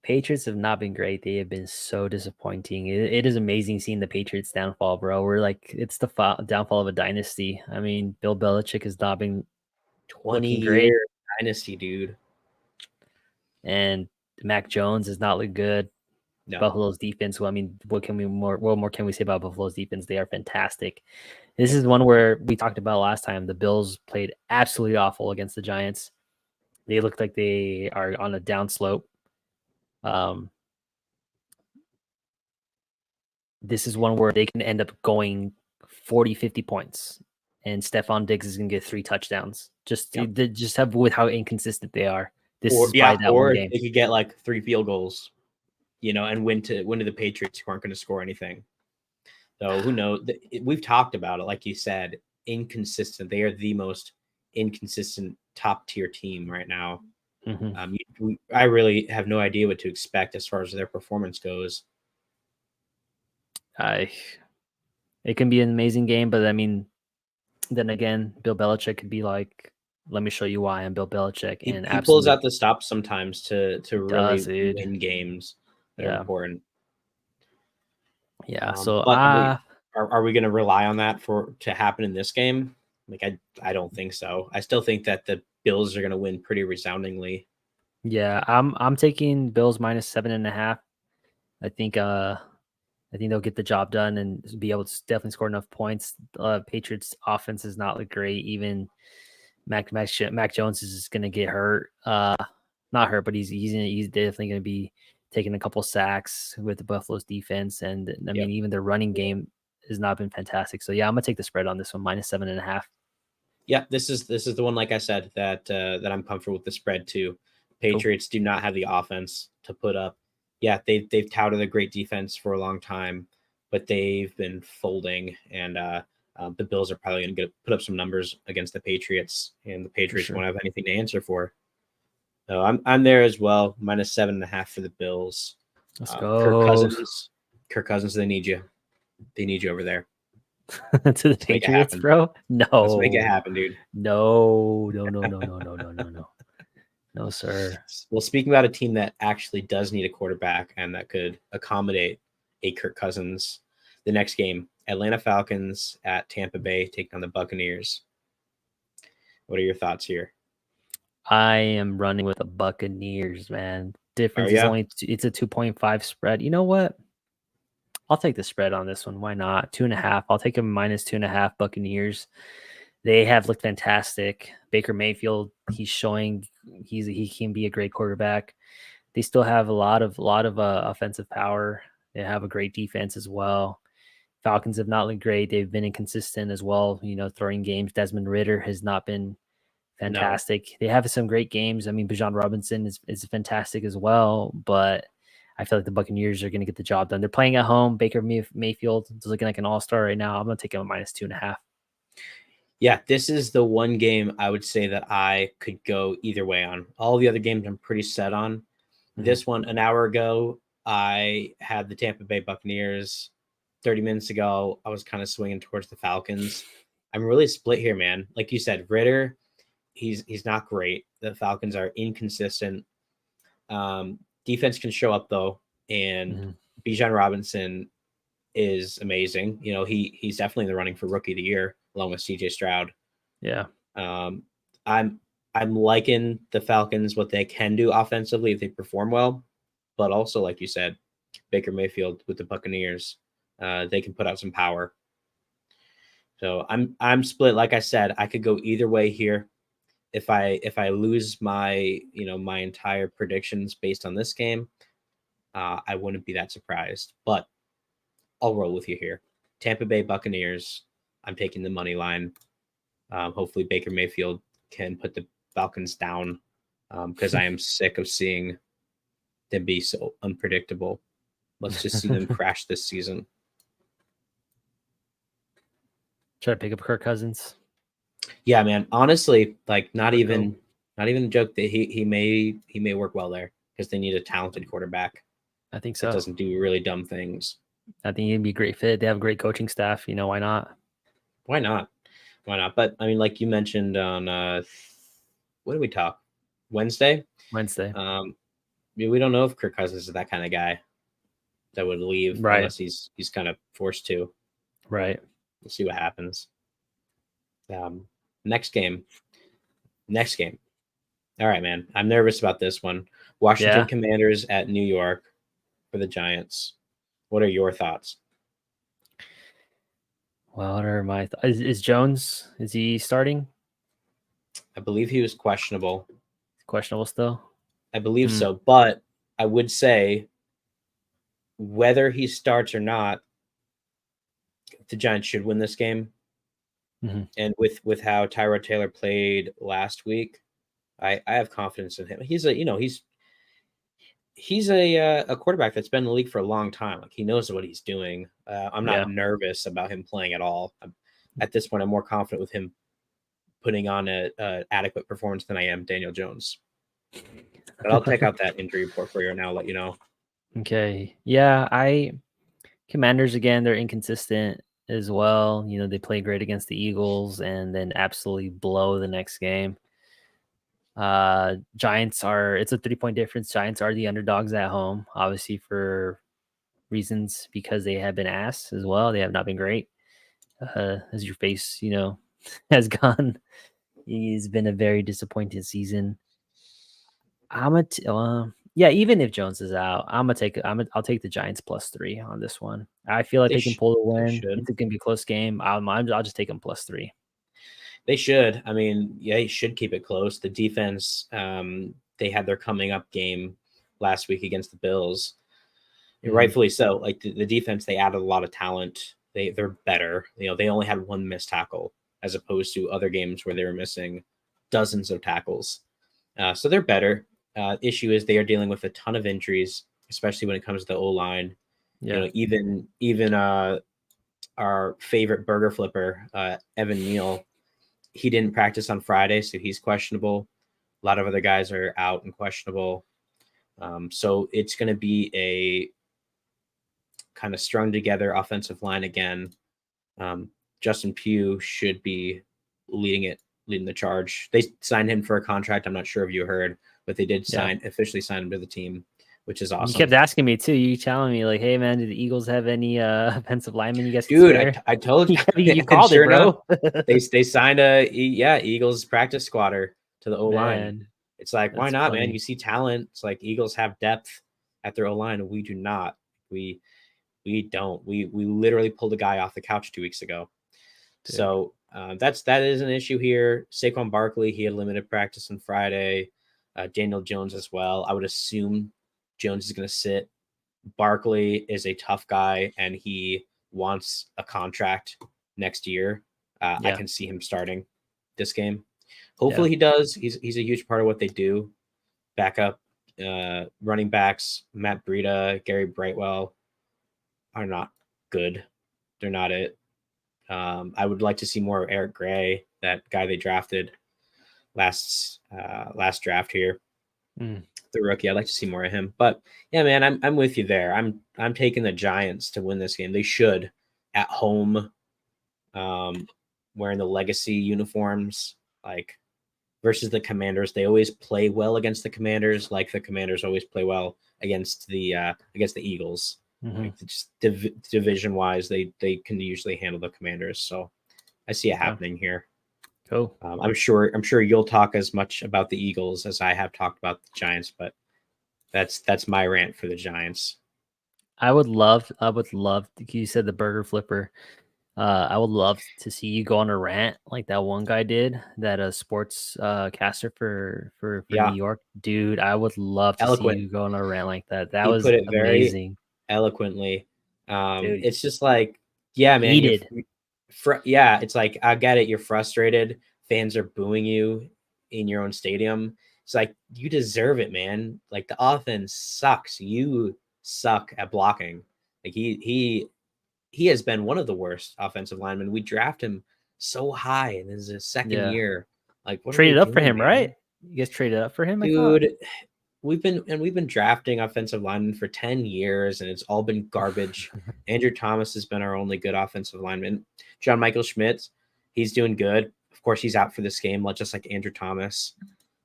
Patriots have not been great. They have been so disappointing. It is amazing seeing the Patriots downfall, bro. We're like, it's the downfall of a dynasty. I mean, Bill Belichick has not been 20-year dynasty, dude. And Mac Jones has not looked good. No. Buffalo's defense. Well, I mean, what more can we say about Buffalo's defense? They are fantastic. This is one where we talked about last time. The Bills played absolutely awful against the Giants. They look like they are on a downslope. This is one where they can end up going 40, 50 points. And Stephon Diggs is going to get 3 touchdowns. Just have with how inconsistent they are. Or they could get like 3 field goals, and win to the Patriots who aren't going to score anything. So who knows? We've talked about it, like you said, inconsistent. They are the most inconsistent top tier team right now. Mm-hmm. I really have no idea what to expect as far as their performance goes. It can be an amazing game, but I mean, then again, Bill Belichick could be like, let me show you why I'm Bill Belichick. And he pulls out the stops sometimes to really win games that are important. Yeah. So are we going to rely on that to happen in this game? Like, I don't think so. I still think that the Bills are going to win pretty resoundingly. Yeah, I'm taking Bills minus 7.5. I think they'll get the job done and be able to definitely score enough points. Patriots offense is not look great. Even Mac Jones is just gonna get hurt. Not hurt, but he's definitely gonna be taking a couple sacks with the Buffalo's defense. And I mean, even their running game has not been fantastic. So yeah, I'm gonna take the spread on this one, minus 7.5. Yeah, this is the one, like I said, that I'm comfortable with the spread too. Patriots do not have the offense to put up. Yeah, they've touted a great defense for a long time, but they've been folding, and the Bills are probably going to put up some numbers against the Patriots, and the Patriots won't have anything to answer for. So I'm there as well, minus 7.5 for the Bills. Let's go. Kirk Cousins, they need you. They need you over there. To the Patriots, bro? No. Let's make it happen, dude. No. No, sir. Well, speaking about a team that actually does need a quarterback and that could accommodate a Kirk Cousins, The next game, Atlanta Falcons at Tampa Bay taking on the Buccaneers. What are your thoughts here? I am running with the Buccaneers, man. Difference is only it's a 2.5 spread. You know what? I'll take the spread on this one. Why not? 2.5. I'll take a -2.5 Buccaneers. They have looked fantastic. Baker Mayfield, he's showing he can be a great quarterback. They still have a lot of offensive power. They have a great defense as well. Falcons have not looked great. They've been inconsistent as well. Throwing games. Desmond Ridder has not been fantastic. No. They have some great games. I mean, Bijan Robinson is fantastic as well, but I feel like the Buccaneers are going to get the job done. They're playing at home. Baker Mayfield is looking like an all-star right now. I'm going to take him at -2.5. Yeah, this is the one game I would say that I could go either way on. All the other games I'm pretty set on. Mm-hmm. This one, an hour ago, I had the Tampa Bay Buccaneers. 30 minutes ago, I was kind of swinging towards the Falcons. I'm really split here, man. Like you said, Ridder, he's not great. The Falcons are inconsistent. Defense can show up though, and Bijan Robinson is amazing. He's definitely in the running for Rookie of the Year along with CJ Stroud. Yeah. I'm liking the Falcons, what they can do offensively if they perform well, but also like you said, Baker Mayfield with the Buccaneers, they can put out some power. So I'm split. Like I said, I could go either way here. If I lose my my entire predictions based on this game, I wouldn't be that surprised. But I'll roll with you here. Tampa Bay Buccaneers. I'm taking the money line. Hopefully Baker Mayfield can put the Falcons down because I am sick of seeing them be so unpredictable. Let's just see them crash this season. Try to pick up Kirk Cousins. Yeah, man. Honestly, like not even a joke that he may work well there because they need a talented quarterback. I think so. That doesn't do really dumb things. I think he'd be a great fit. They have a great coaching staff. Why not? Why not? But I mean, like you mentioned on what did we talk? Wednesday. We don't know if Kirk Cousins is that kind of guy that would leave unless he's kind of forced to. Right. We'll see what happens. Next game. All right, man. I'm nervous about this one. Washington Commanders at New York for the Giants. What are your thoughts? Well, what are my thoughts? Is Jones, is he starting? I believe he was questionable. Questionable still? I believe so. But I would say whether he starts or not, the Giants should win this game. Mm-hmm. And with how Tyrod Taylor played last week, I have confidence in him. He's a quarterback that's been in the league for a long time. Like he knows what he's doing. I'm not nervous about him playing at all. At this point, I'm more confident with him putting on a adequate performance than I am Daniel Jones. But I'll check out that injury report for you and I'll let you know. Okay. Yeah, Commanders again, they're inconsistent as well. They play great against the Eagles and then absolutely blow the next game. Giants it's a 3-point difference. Giants are the underdogs at home, obviously for reasons because they have been ass as well. They have not been great. As your face, has gone. It's been a very disappointing season. Even if Jones is out, I'll take the Giants +3 on this one. I feel like they can pull the win. It's going to be a close game. I'll just take them +3. They should. I mean, you should keep it close. The defense, they had their coming up game last week against the Bills. Rightfully so. Like the defense, they added a lot of talent. They're better. They only had one missed tackle as opposed to other games where they were missing dozens of tackles. So they're better. Issue is they are dealing with a ton of injuries, especially when it comes to the O-line. Yeah. Even our favorite burger flipper, Evan Neal, he didn't practice on Friday, so he's questionable. A lot of other guys are out and questionable. So it's going to be a kind of strung together offensive line again. Justin Pugh should be leading the charge. They signed him for a contract. I'm not sure if you heard, but they did officially sign him to the team. which is awesome. You kept asking me too. You telling me like, "Hey man, do the Eagles have any offensive linemen you guys can Dude, spare?" I told you. You called sure it, bro. enough, they signed Eagles practice squatter to the O-line. Man, It's like, why that's not, funny. man? You see talent. It's like Eagles have depth at their O-line, and we do not. We don't. We literally pulled a guy off the couch 2 weeks ago. Dude. So that is an issue here. Saquon Barkley, he had limited practice on Friday. Daniel Jones as well. I would assume Jones is going to sit. Barkley is a tough guy, and he wants a contract next year. I can see him starting this game. Hopefully he does. He's a huge part of what they do. Backup running backs, Matt Breida, Gary Brightwell are not good. They're not it. I would like to see more of Eric Gray, that guy they drafted last draft here. The rookie. I'd like to see more of him. But yeah, man, I'm with you there. I'm taking the Giants to win this game. They should at home, wearing the legacy uniforms, like versus the Commanders. They always play well against the Commanders, like the Commanders always play well against the Eagles. Like just division wise, they can usually handle the Commanders. So I see it happening here. Cool. I'm sure you'll talk as much about the Eagles as I have talked about the Giants, but that's my rant for the Giants. I would love. You said the burger flipper. I would love to see you go on a rant like that one guy did, that a sports caster for New York, dude. I would love to see you go on a rant like that. That was amazing. Very eloquently. It's just like, yeah, man. It's like, I get it. You're frustrated. Fans are booing you in your own stadium. It's like, you deserve it, man. Like, the offense sucks. You suck at blocking. Like he has been one of the worst offensive linemen. We draft him so high, and this is his second year. Like, what traded up for him, man? Right? You guys traded up for him, dude. We've been drafting offensive linemen for 10 years, and it's all been garbage. Andrew Thomas has been our only good offensive lineman. John Michael Schmitz, he's doing good. Of course, he's out for this game, just like Andrew Thomas.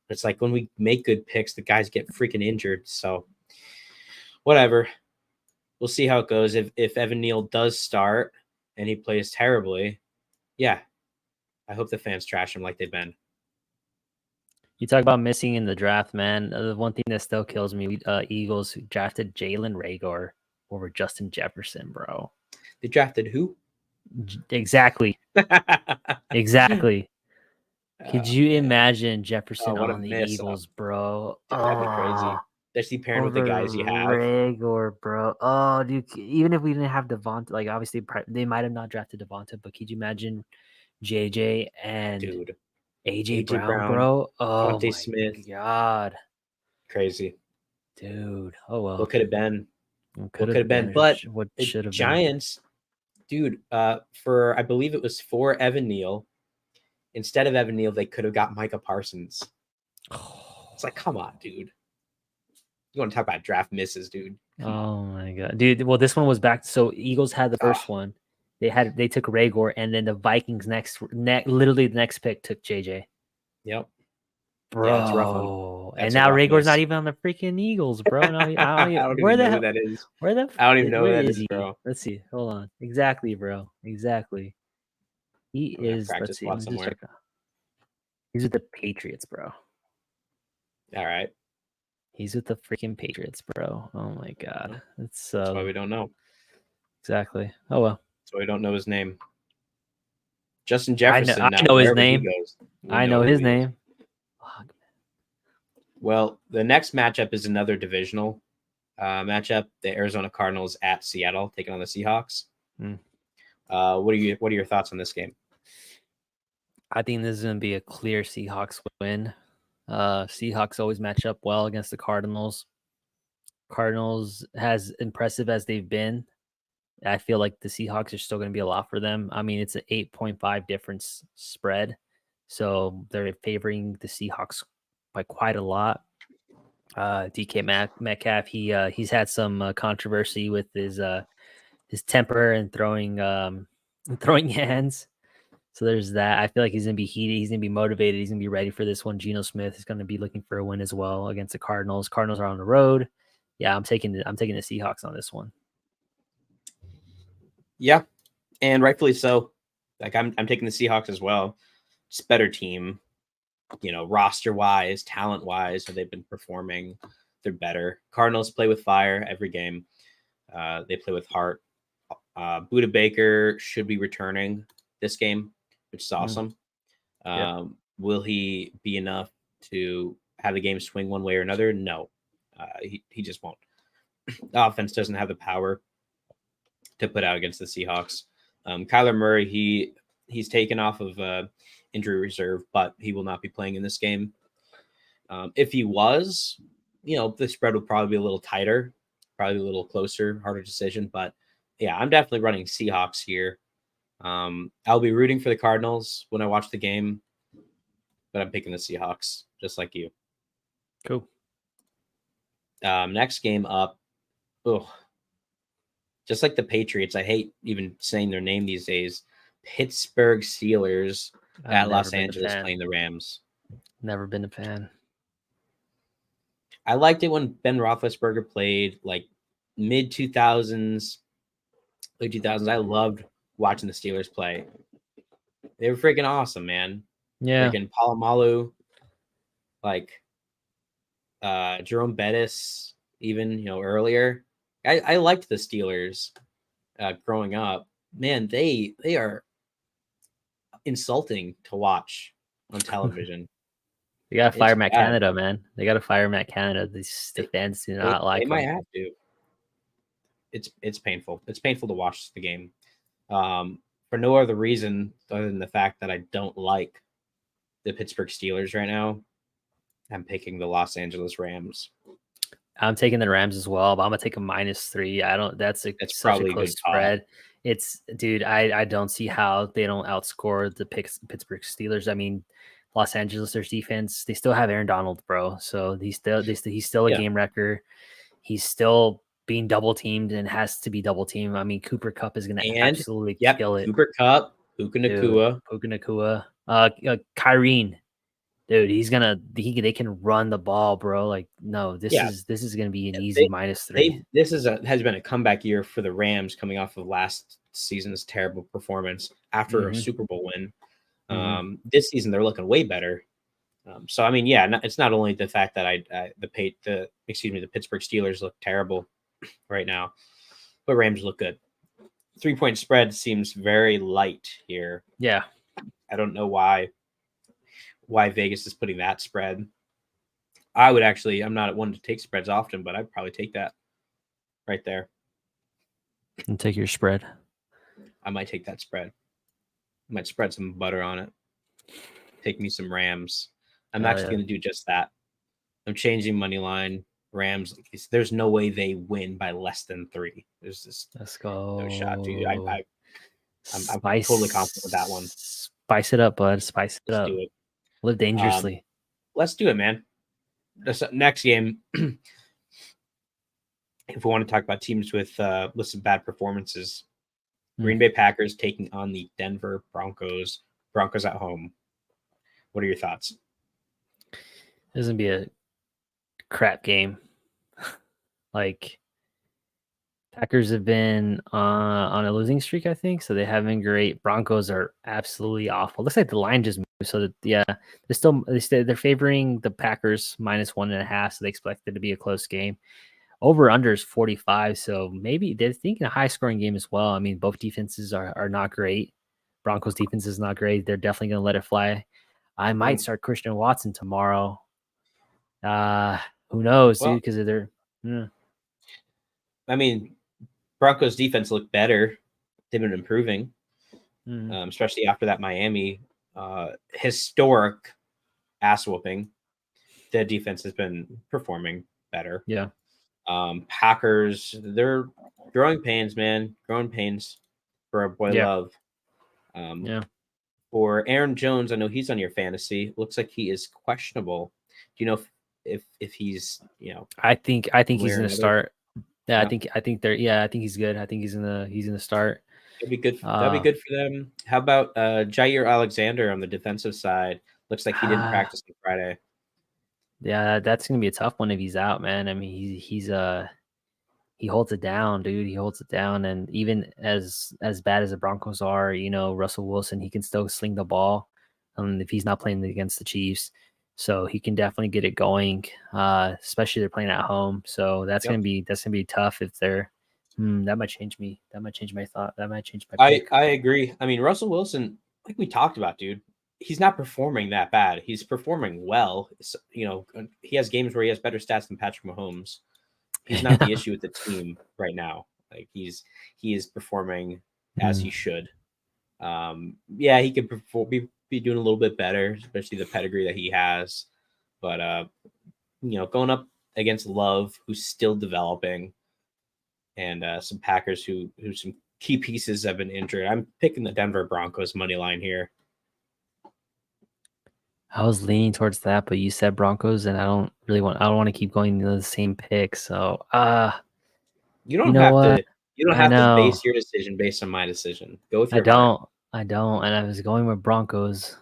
It's like when we make good picks, the guys get freaking injured. So whatever. We'll see how it goes. If Evan Neal does start and he plays terribly, yeah, I hope the fans trash him like they've been. You talk about missing in the draft, man. The one thing that still kills me, Eagles drafted Jalen Reagor over Justin Jefferson, bro. They drafted who? Exactly. Exactly. Could you imagine Jefferson on the Eagles, bro? That'd be crazy. Especially pairing with the guys you have. Reagor, bro. Oh, dude. Even if we didn't have Devonta, like obviously they might have not drafted Devonta, but could you imagine JJ and AJ Brown, bro? Oh my Smith. God. Crazy. Dude. Oh well. What could have been? What could have been? But what should have Giants, dude, for I believe it was for Evan Neal. Instead of Evan Neal, they could have got Micah Parsons. It's like, come on, dude. You want to talk about draft misses, dude? Oh my God, dude. Well, this one was back. So Eagles had the first one. They took Reagor, and then the Vikings literally the next pick took JJ. Yep. Bro, yeah, it's a rough one. And now Reagor's not even on the freaking Eagles, bro. No, I don't even know who that is. I don't even know who that is, bro. Let's see. Hold on. Exactly, bro. Exactly. He is. Let's see. He's with the Patriots, bro. All right. He's with the freaking Patriots, bro. Oh my God. That's why we don't know. Exactly. Oh well. That's why we don't know his name. Justin Jefferson. I know his name. I know his name. Well, the next matchup is another divisional matchup. The Arizona Cardinals at Seattle taking on the Seahawks. What are your thoughts on this game? I think this is going to be a clear Seahawks win. Seahawks always match up well against the Cardinals. Cardinals, as impressive as they've been, I feel like the Seahawks are still going to be a lot for them. I mean, it's an 8.5 difference spread. So they're favoring the Seahawks by quite a lot. DK Metcalf, he's had some controversy with his temper and throwing hands. So there's that. I feel like he's gonna be heated. He's gonna be motivated. He's gonna be ready for this one. Geno Smith is gonna be looking for a win as well against the Cardinals. Cardinals are on the road. yeah, I'm taking the Seahawks on this one. Yeah, and rightfully so. Like I'm taking the Seahawks as well. It's a better team, roster wise, talent wise. So they've been performing. They're better. Cardinals play with fire every game. They play with heart. Buda Baker should be returning this game, which is awesome. Will he be enough to have the game swing one way or another? No, he just won't. The offense doesn't have the power to put out against the Seahawks. Kyler Murray, he's taken off of injury reserve, but he will not be playing in this game. If he was, the spread would probably be a little tighter, probably a little closer, harder decision. But yeah, I'm definitely running Seahawks here. I'll be rooting for the Cardinals when I watch the game, but I'm picking the Seahawks, just like you. Cool. Next game up. Just like the Patriots, I hate even saying their name these days. Pittsburgh Steelers at Los Angeles playing the Rams. Never been a fan. I liked it when Ben Roethlisberger played, like mid 2000s, late 2000s. I loved watching the Steelers play. They were freaking awesome, man. Yeah. Freaking Palomalu, like Jerome Bettis, even earlier. I liked the Steelers growing up. Man, they are insulting to watch on television. They gotta fire Matt Canada, man. They gotta fire Matt Canada. The fans do not like him. They might have to. It's painful. It's painful to watch the game. For no other reason other than the fact that I don't like the Pittsburgh Steelers right now. I'm picking the Los Angeles Rams. I'm taking the Rams as well, but I'm gonna take a -3. That's such a close spread. It's, dude, I don't see how they don't outscore the Pittsburgh Steelers. I mean, Los Angeles, their defense, they still have Aaron Donald, bro. So he's still a game wrecker. He's still being double teamed and has to be double teamed. I mean, Cooper Kupp is gonna absolutely kill it. Cooper Kupp, Puka Nacua, Kyrene. Dude, they can run the ball, bro. Like, no, this is gonna be an easy -3. This has been a comeback year for the Rams coming off of last season's terrible performance after a Super Bowl win. This season they're looking way better. So I mean, it's not only the fact that the Pittsburgh Steelers look terrible right now, but Rams look good. 3-point spread seems very light here. Yeah, I don't know why Vegas is putting that spread. I'm not one to take spreads often, but I'd probably take that right there. And take your spread. I might take that spread. I might spread some butter on it. Take me some Rams. I'm actually going to do just that. I'm changing money line. Rams. There's no way they win by less than 3. There's just no shot, dude. I'm totally confident with that one. Spice it up, bud. Spice it up. Do it. Live dangerously. Let's do it, man. This next game, if we want to talk about teams with some bad performances, Green Bay Packers taking on the Denver Broncos. Broncos at home. What are your thoughts? This is gonna be a crap game. Like, Packers have been on a losing streak, I think, so they haven't been great. Broncos are absolutely awful. Looks like the line just moved, so they're favoring the Packers -1.5, so they expect it to be a close game. Over under is 45, so maybe they're thinking a high scoring game as well. I mean, both defenses are not great. Broncos defense is not great. They're definitely gonna let it fly. I might start Christian Watson tomorrow. Who knows, dude? Because of their. I mean, Broncos defense looked better. They've been improving, especially after that Miami historic ass whooping. The defense has been performing better. Yeah. Packers, they're growing pains, man. Growing pains for our boy Love. For Aaron Jones, I know he's on your fantasy. Looks like he is questionable. Do you know if he's I think he's gonna start. Yeah, I think he's good. I think he's gonna start. That'd be good. That'd be good for them. How about Jair Alexander on the defensive side? Looks like he didn't practice on Friday. Yeah, that's gonna be a tough one if he's out, man. I mean, he holds it down, dude. He holds it down, and even as bad as the Broncos are, Russell Wilson, he can still sling the ball, if he's not playing against the Chiefs. So he can definitely get it going, especially they're playing at home. So that's Yep. gonna be tough if they're. That might change me. That might change my thought. That might change my I pick. I agree. I mean, Russell Wilson, like we talked about, dude, he's not performing that bad. He's performing well. He has games where he has better stats than Patrick Mahomes. He's not the issue with the team right now. Like he is performing as he should. Yeah, he could be doing a little bit better, especially the pedigree that he has. But going up against Love, who's still developing, and some Packers who some key pieces have been injured. I'm picking the Denver Broncos money line here. I was leaning towards that, but you said Broncos, and I don't want to keep going to the same pick. So, You you don't know have what? to. You don't I have to know. base your decision based on my decision. Go with I your heart. don't. I don't. And I was going with Broncos,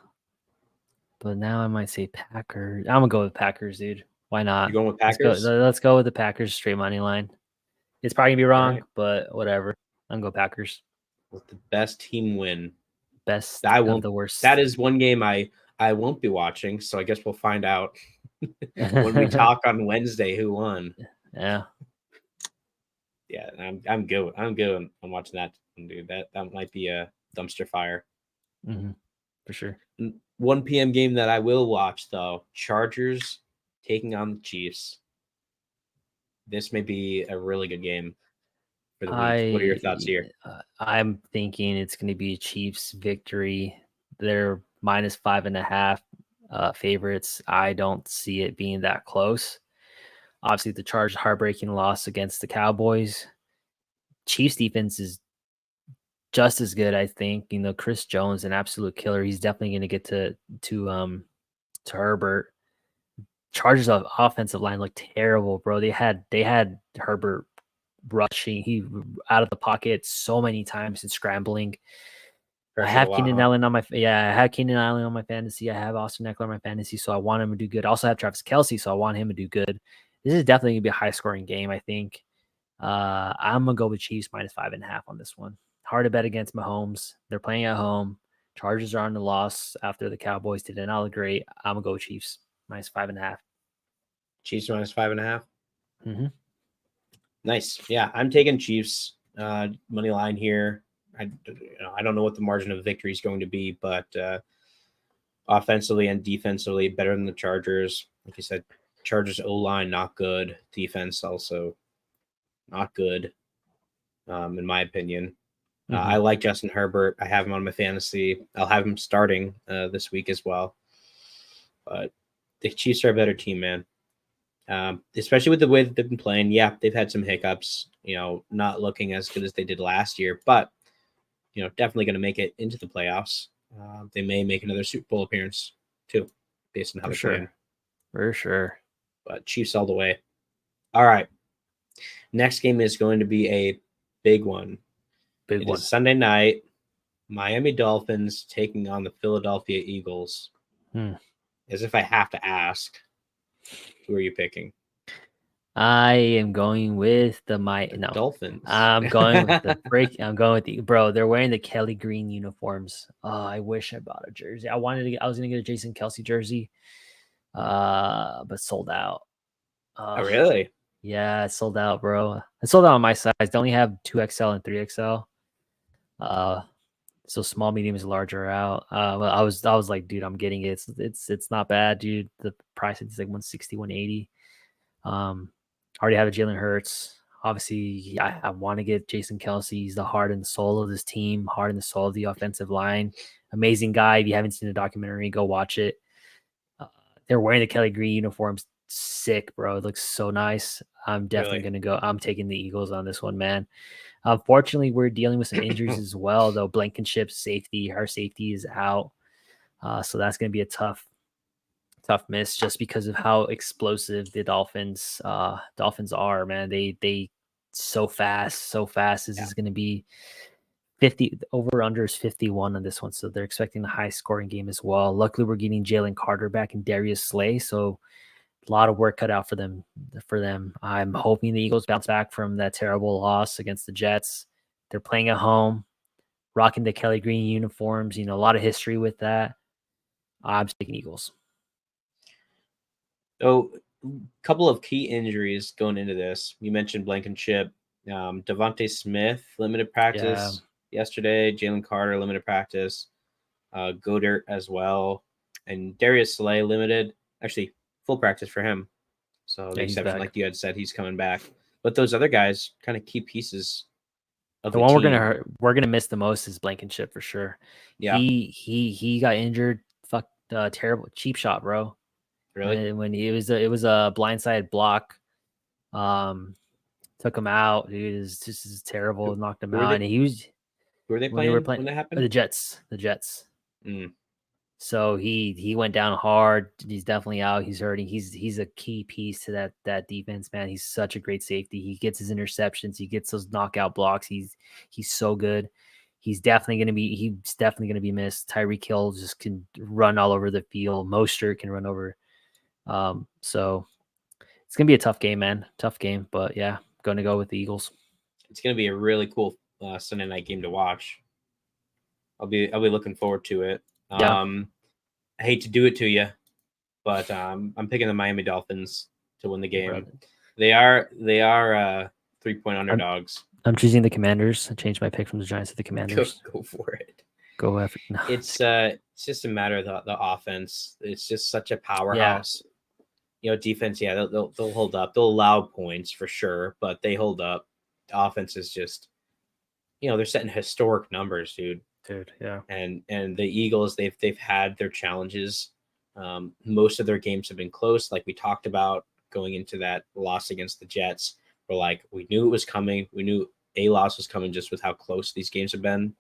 but now I might say Packers. I'm gonna go with Packers, dude. Why You're not? going with Let's go. Packers. Let's go with the Packers straight money line. It's probably gonna be All wrong, right. but whatever. I'm gonna go Packers. Let the best team win. Best I of won't. the worst. That is one game I won't be watching. So I guess we'll find out when we talk on Wednesday who won. Yeah. Yeah, I'm good. I'm good on watching that, dude. That might be a dumpster fire. For sure. 1 p.m. game that I will watch though: Chargers taking on the Chiefs. This may be a really good game for the week. What are your thoughts here? I'm thinking it's going to be Chiefs victory. They're minus 5.5 favorites. I don't see it being that close. Obviously, the Chargers' heartbreaking loss against the Cowboys. Chiefs defense is just as good, I think. Chris Jones, an absolute killer. He's definitely going to get to Herbert. Chargers of offensive line looked terrible, bro. They had Herbert rushing he out of the pocket so many times and scrambling. I have Keenan Allen on my fantasy. I have Austin Eckler on my fantasy, so I want him to do good. I also have Travis Kelce, so I want him to do good. This is definitely gonna be a high scoring game, I think. I'm gonna go with Chiefs minus 5.5 on this one. Hard to bet against Mahomes. They're playing at home. Chargers are on the loss after the Cowboys did not look great. I'm gonna go with Chiefs minus 5.5. Chiefs minus 5.5. Mm-hmm. Nice. Yeah, I'm taking Chiefs money line here. I don't know what the margin of victory is going to be, but offensively and defensively better than the Chargers. Like you said, Chargers O-line not good. Defense also not good, in my opinion. I like Justin Herbert. I have him on my fantasy. I'll have him starting this week as well. But the Chiefs are a better team, man. Especially with the way that they've been playing. Yeah, they've had some hiccups, not looking as good as they did last year, but, definitely going to make it into the playoffs. They may make another Super Bowl appearance too, based on how they're playing. For sure. But Chiefs all the way. All right. Next game is going to be a big one. It is Sunday night. Miami Dolphins taking on the Philadelphia Eagles. As if I have to ask, who are you picking? I am going with the Dolphins. I'm going with I'm going with the bro. They're wearing the Kelly green uniforms. Oh, I wish I bought a jersey. I was gonna get a Jason Kelce jersey, but sold out. Oh, really? Yeah, it sold out, bro. It sold out on my size. They only have 2XL and 3XL. So small, medium is larger out. Well, I was like, dude, I'm getting it. It's not bad, dude. The price is like 160, 180. Already have a Jalen Hurts. Obviously, I want to get Jason Kelce. He's the heart and soul of this team, heart and the soul of the offensive line. Amazing guy. If you haven't seen the documentary, go watch it. They're wearing the Kelly Green uniforms. Sick, bro. It looks so nice. I'm definitely going to go. I'm taking the Eagles on this one, man. Unfortunately, we're dealing with some injuries as well, though. Blankenship's safety, her safety is out. So that's going to be a tough miss just because of how explosive the Dolphins are, man. They so fast. This is going to be 50 over under is 51 on this one. So they're expecting a high scoring game as well. Luckily, we're getting Jalen Carter back and Darius Slay. So A lot of work cut out for them. I'm hoping the Eagles bounce back from that terrible loss against the Jets. They're playing at home, rocking the Kelly Green uniforms. A lot of history with that. I'm taking Eagles. So, a couple of key injuries going into this. You mentioned Blankenship, Devontae Smith, limited practice yesterday. Jalen Carter, limited practice. Goddard as well. And Darius Slay, limited. Actually, full practice for him. So the exception, like you had said, he's coming back. But those other guys, kind of key pieces of the one team. we're gonna miss the most is Blankenship for sure. Yeah, he got injured. Terrible cheap shot, bro. Really? When it was a blindside block, took him out. Dude, it was just terrible. Knocked him out, and he was. Who were they playing when that happened? The Jets. So he went down hard. He's definitely out. He's hurting. He's a key piece to that defense, man. He's such a great safety. He gets his interceptions. He gets those knockout blocks. He's so good. He's definitely gonna be missed. Tyreek Hill just can run all over the field. Mostert can run over. So it's gonna be a tough game, man. Tough game, but yeah, gonna go with the Eagles. It's gonna be a really cool Sunday night game to watch. I'll be looking forward to it. Yeah. I hate to do it to you, but I'm picking the Miami Dolphins to win the game. Brother. They are 3-point underdogs. I'm choosing the Commanders. I changed my pick from the Giants to the Commanders. Go for it. Go after. No, it's just a matter of the offense. It's just such a powerhouse. Yeah. Defense. Yeah, they'll hold up. They'll allow points for sure, but they hold up. The offense is just, they're setting historic numbers, dude. Yeah. And the Eagles, they've had their challenges. Most of their games have been close, like we talked about going into that loss against the Jets. We're like, we knew it was coming. We knew a loss was coming just with how close these games have been.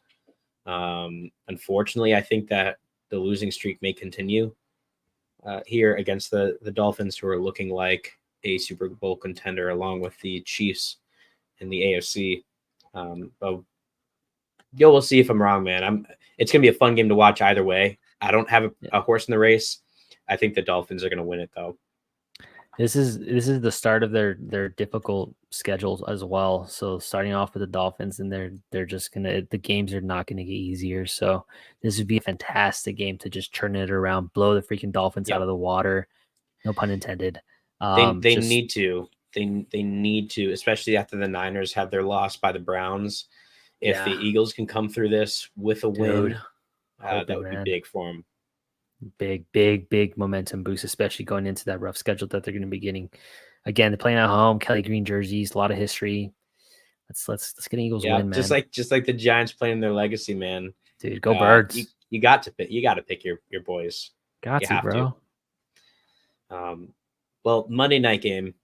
Unfortunately, I think that the losing streak may continue here against the Dolphins, who are looking like a Super Bowl contender along with the Chiefs in the AFC. But we'll see if I'm wrong, man. It's gonna be a fun game to watch either way. I don't have a horse in the race. I think the Dolphins are gonna win it though. This is the start of their difficult schedules as well. So starting off with the Dolphins, and they're just the games are not gonna get easier. So this would be a fantastic game to just turn it around, blow the freaking Dolphins out of the water. No pun intended. They need to. They need to, especially after the Niners had their loss by the Browns. If the Eagles can come through this with a win, that would be big for them. Big momentum boost, especially going into that rough schedule that they're going to be getting. Again, they're playing at home, Kelly Green jerseys, a lot of history. Let's get Eagles win, man. Just like the Giants playing their legacy, man. Dude, go Birds! You got to pick your boys. You have bro. Well, Monday night game.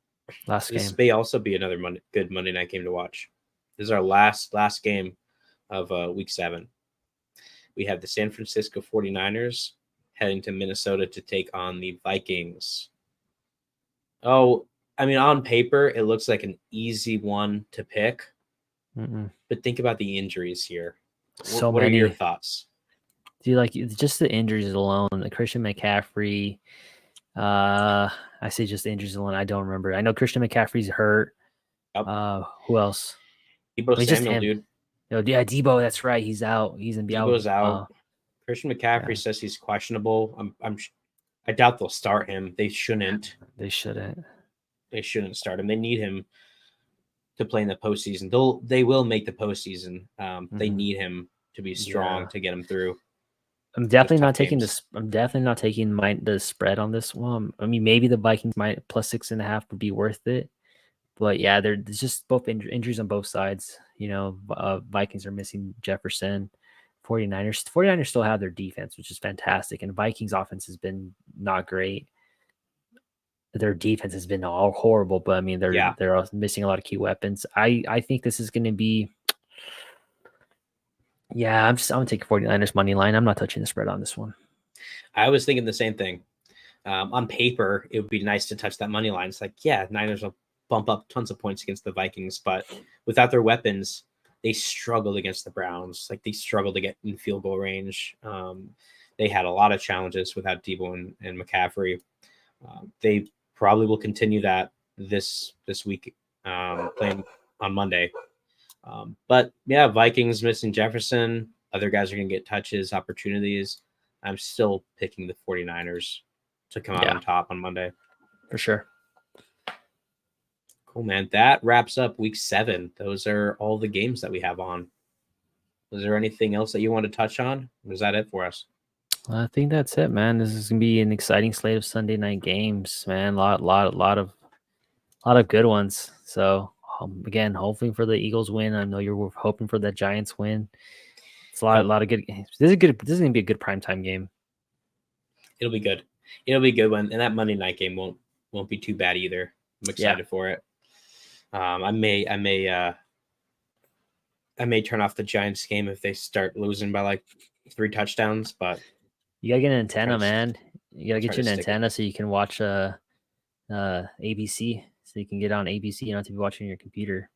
This may also be another good Monday night game to watch. This is our last game of week 7. We have the San Francisco 49ers heading to Minnesota to take on the Vikings. Oh, I mean, on paper, it looks like an easy one to pick. But think about the injuries here. What are your thoughts? Do you like just the injuries alone? The Christian McCaffrey. I say just the injuries alone. I don't remember. I know Christian McCaffrey's hurt. Yep. Who else? Deebo Samuel, dude. Yeah, Deebo. That's right. He's out. He's gonna be out. Deebo's out. Christian McCaffrey says he's questionable. I doubt they'll start him. They shouldn't. They shouldn't start him. They need him to play in the postseason. They will make the postseason. They need him to be strong to get him through. I'm definitely not taking this. I'm definitely not taking the spread on this one. I mean, maybe the Vikings might +6.5 would be worth it. But yeah, there's just both injuries on both sides. Vikings are missing Jefferson. 49ers still have their defense, which is fantastic. And Vikings offense has been not great. Their defense has been all horrible, but I mean, they're also missing a lot of key weapons. I think this is going to be. Yeah, I'm going to take 49ers money line. I'm not touching the spread on this one. I was thinking the same thing. On paper, it would be nice to touch that money line. It's like, Niners will bump up tons of points against the Vikings, but without their weapons, they struggled against the Browns. Like, they struggled to get in field goal range. They had a lot of challenges without Deebo and McCaffrey. They probably will continue that this week, playing on Monday. But yeah, Vikings missing Jefferson. Other guys are going to get touches, opportunities. I'm still picking the 49ers to come out on top on Monday. For sure. Cool, man. That wraps up week 7. Those are all the games that we have on. Was there anything else that you want to touch on? Or is that it for us? I think that's it, man. This is gonna be an exciting slate of Sunday night games, man. Lot of good ones. So again, hoping for the Eagles win. I know you're hoping for the Giants win. It's a lot of good games. This is gonna be a good primetime game. It'll be good. It'll be a good one, and that Monday night game won't be too bad either. I'm excited for it. I may turn off the Giants game if they start losing by like 3 touchdowns, but you gotta get an antenna, man. You gotta get you an antenna so you can watch ABC. So you can get on ABC. You don't have to be watching your computer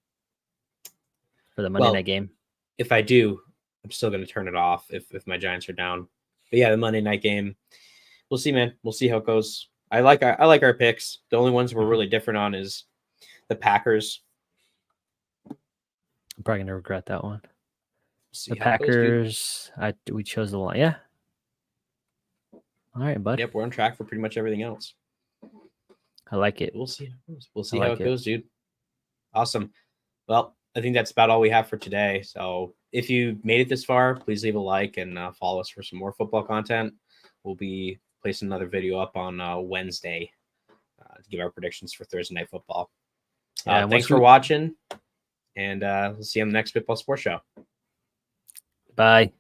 for the Monday night game. If I do, I'm still gonna turn it off if my Giants are down. But yeah, the Monday night game. We'll see, man. We'll see how it goes. I like our picks. The only ones we're really different on is the Packers. I'm probably gonna regret that one. The Packers, we chose the line. Yeah. All right, bud. Yep, we're on track for pretty much everything else. I like it. We'll see. We'll see how it goes, dude. Awesome. Well, I think that's about all we have for today. So if you made it this far, please leave a like and follow us for some more football content. We'll be placing another video up on Wednesday to give our predictions for Thursday Night Football. Thanks for watching, and we'll see you on the next Spitball Sports Show. Bye.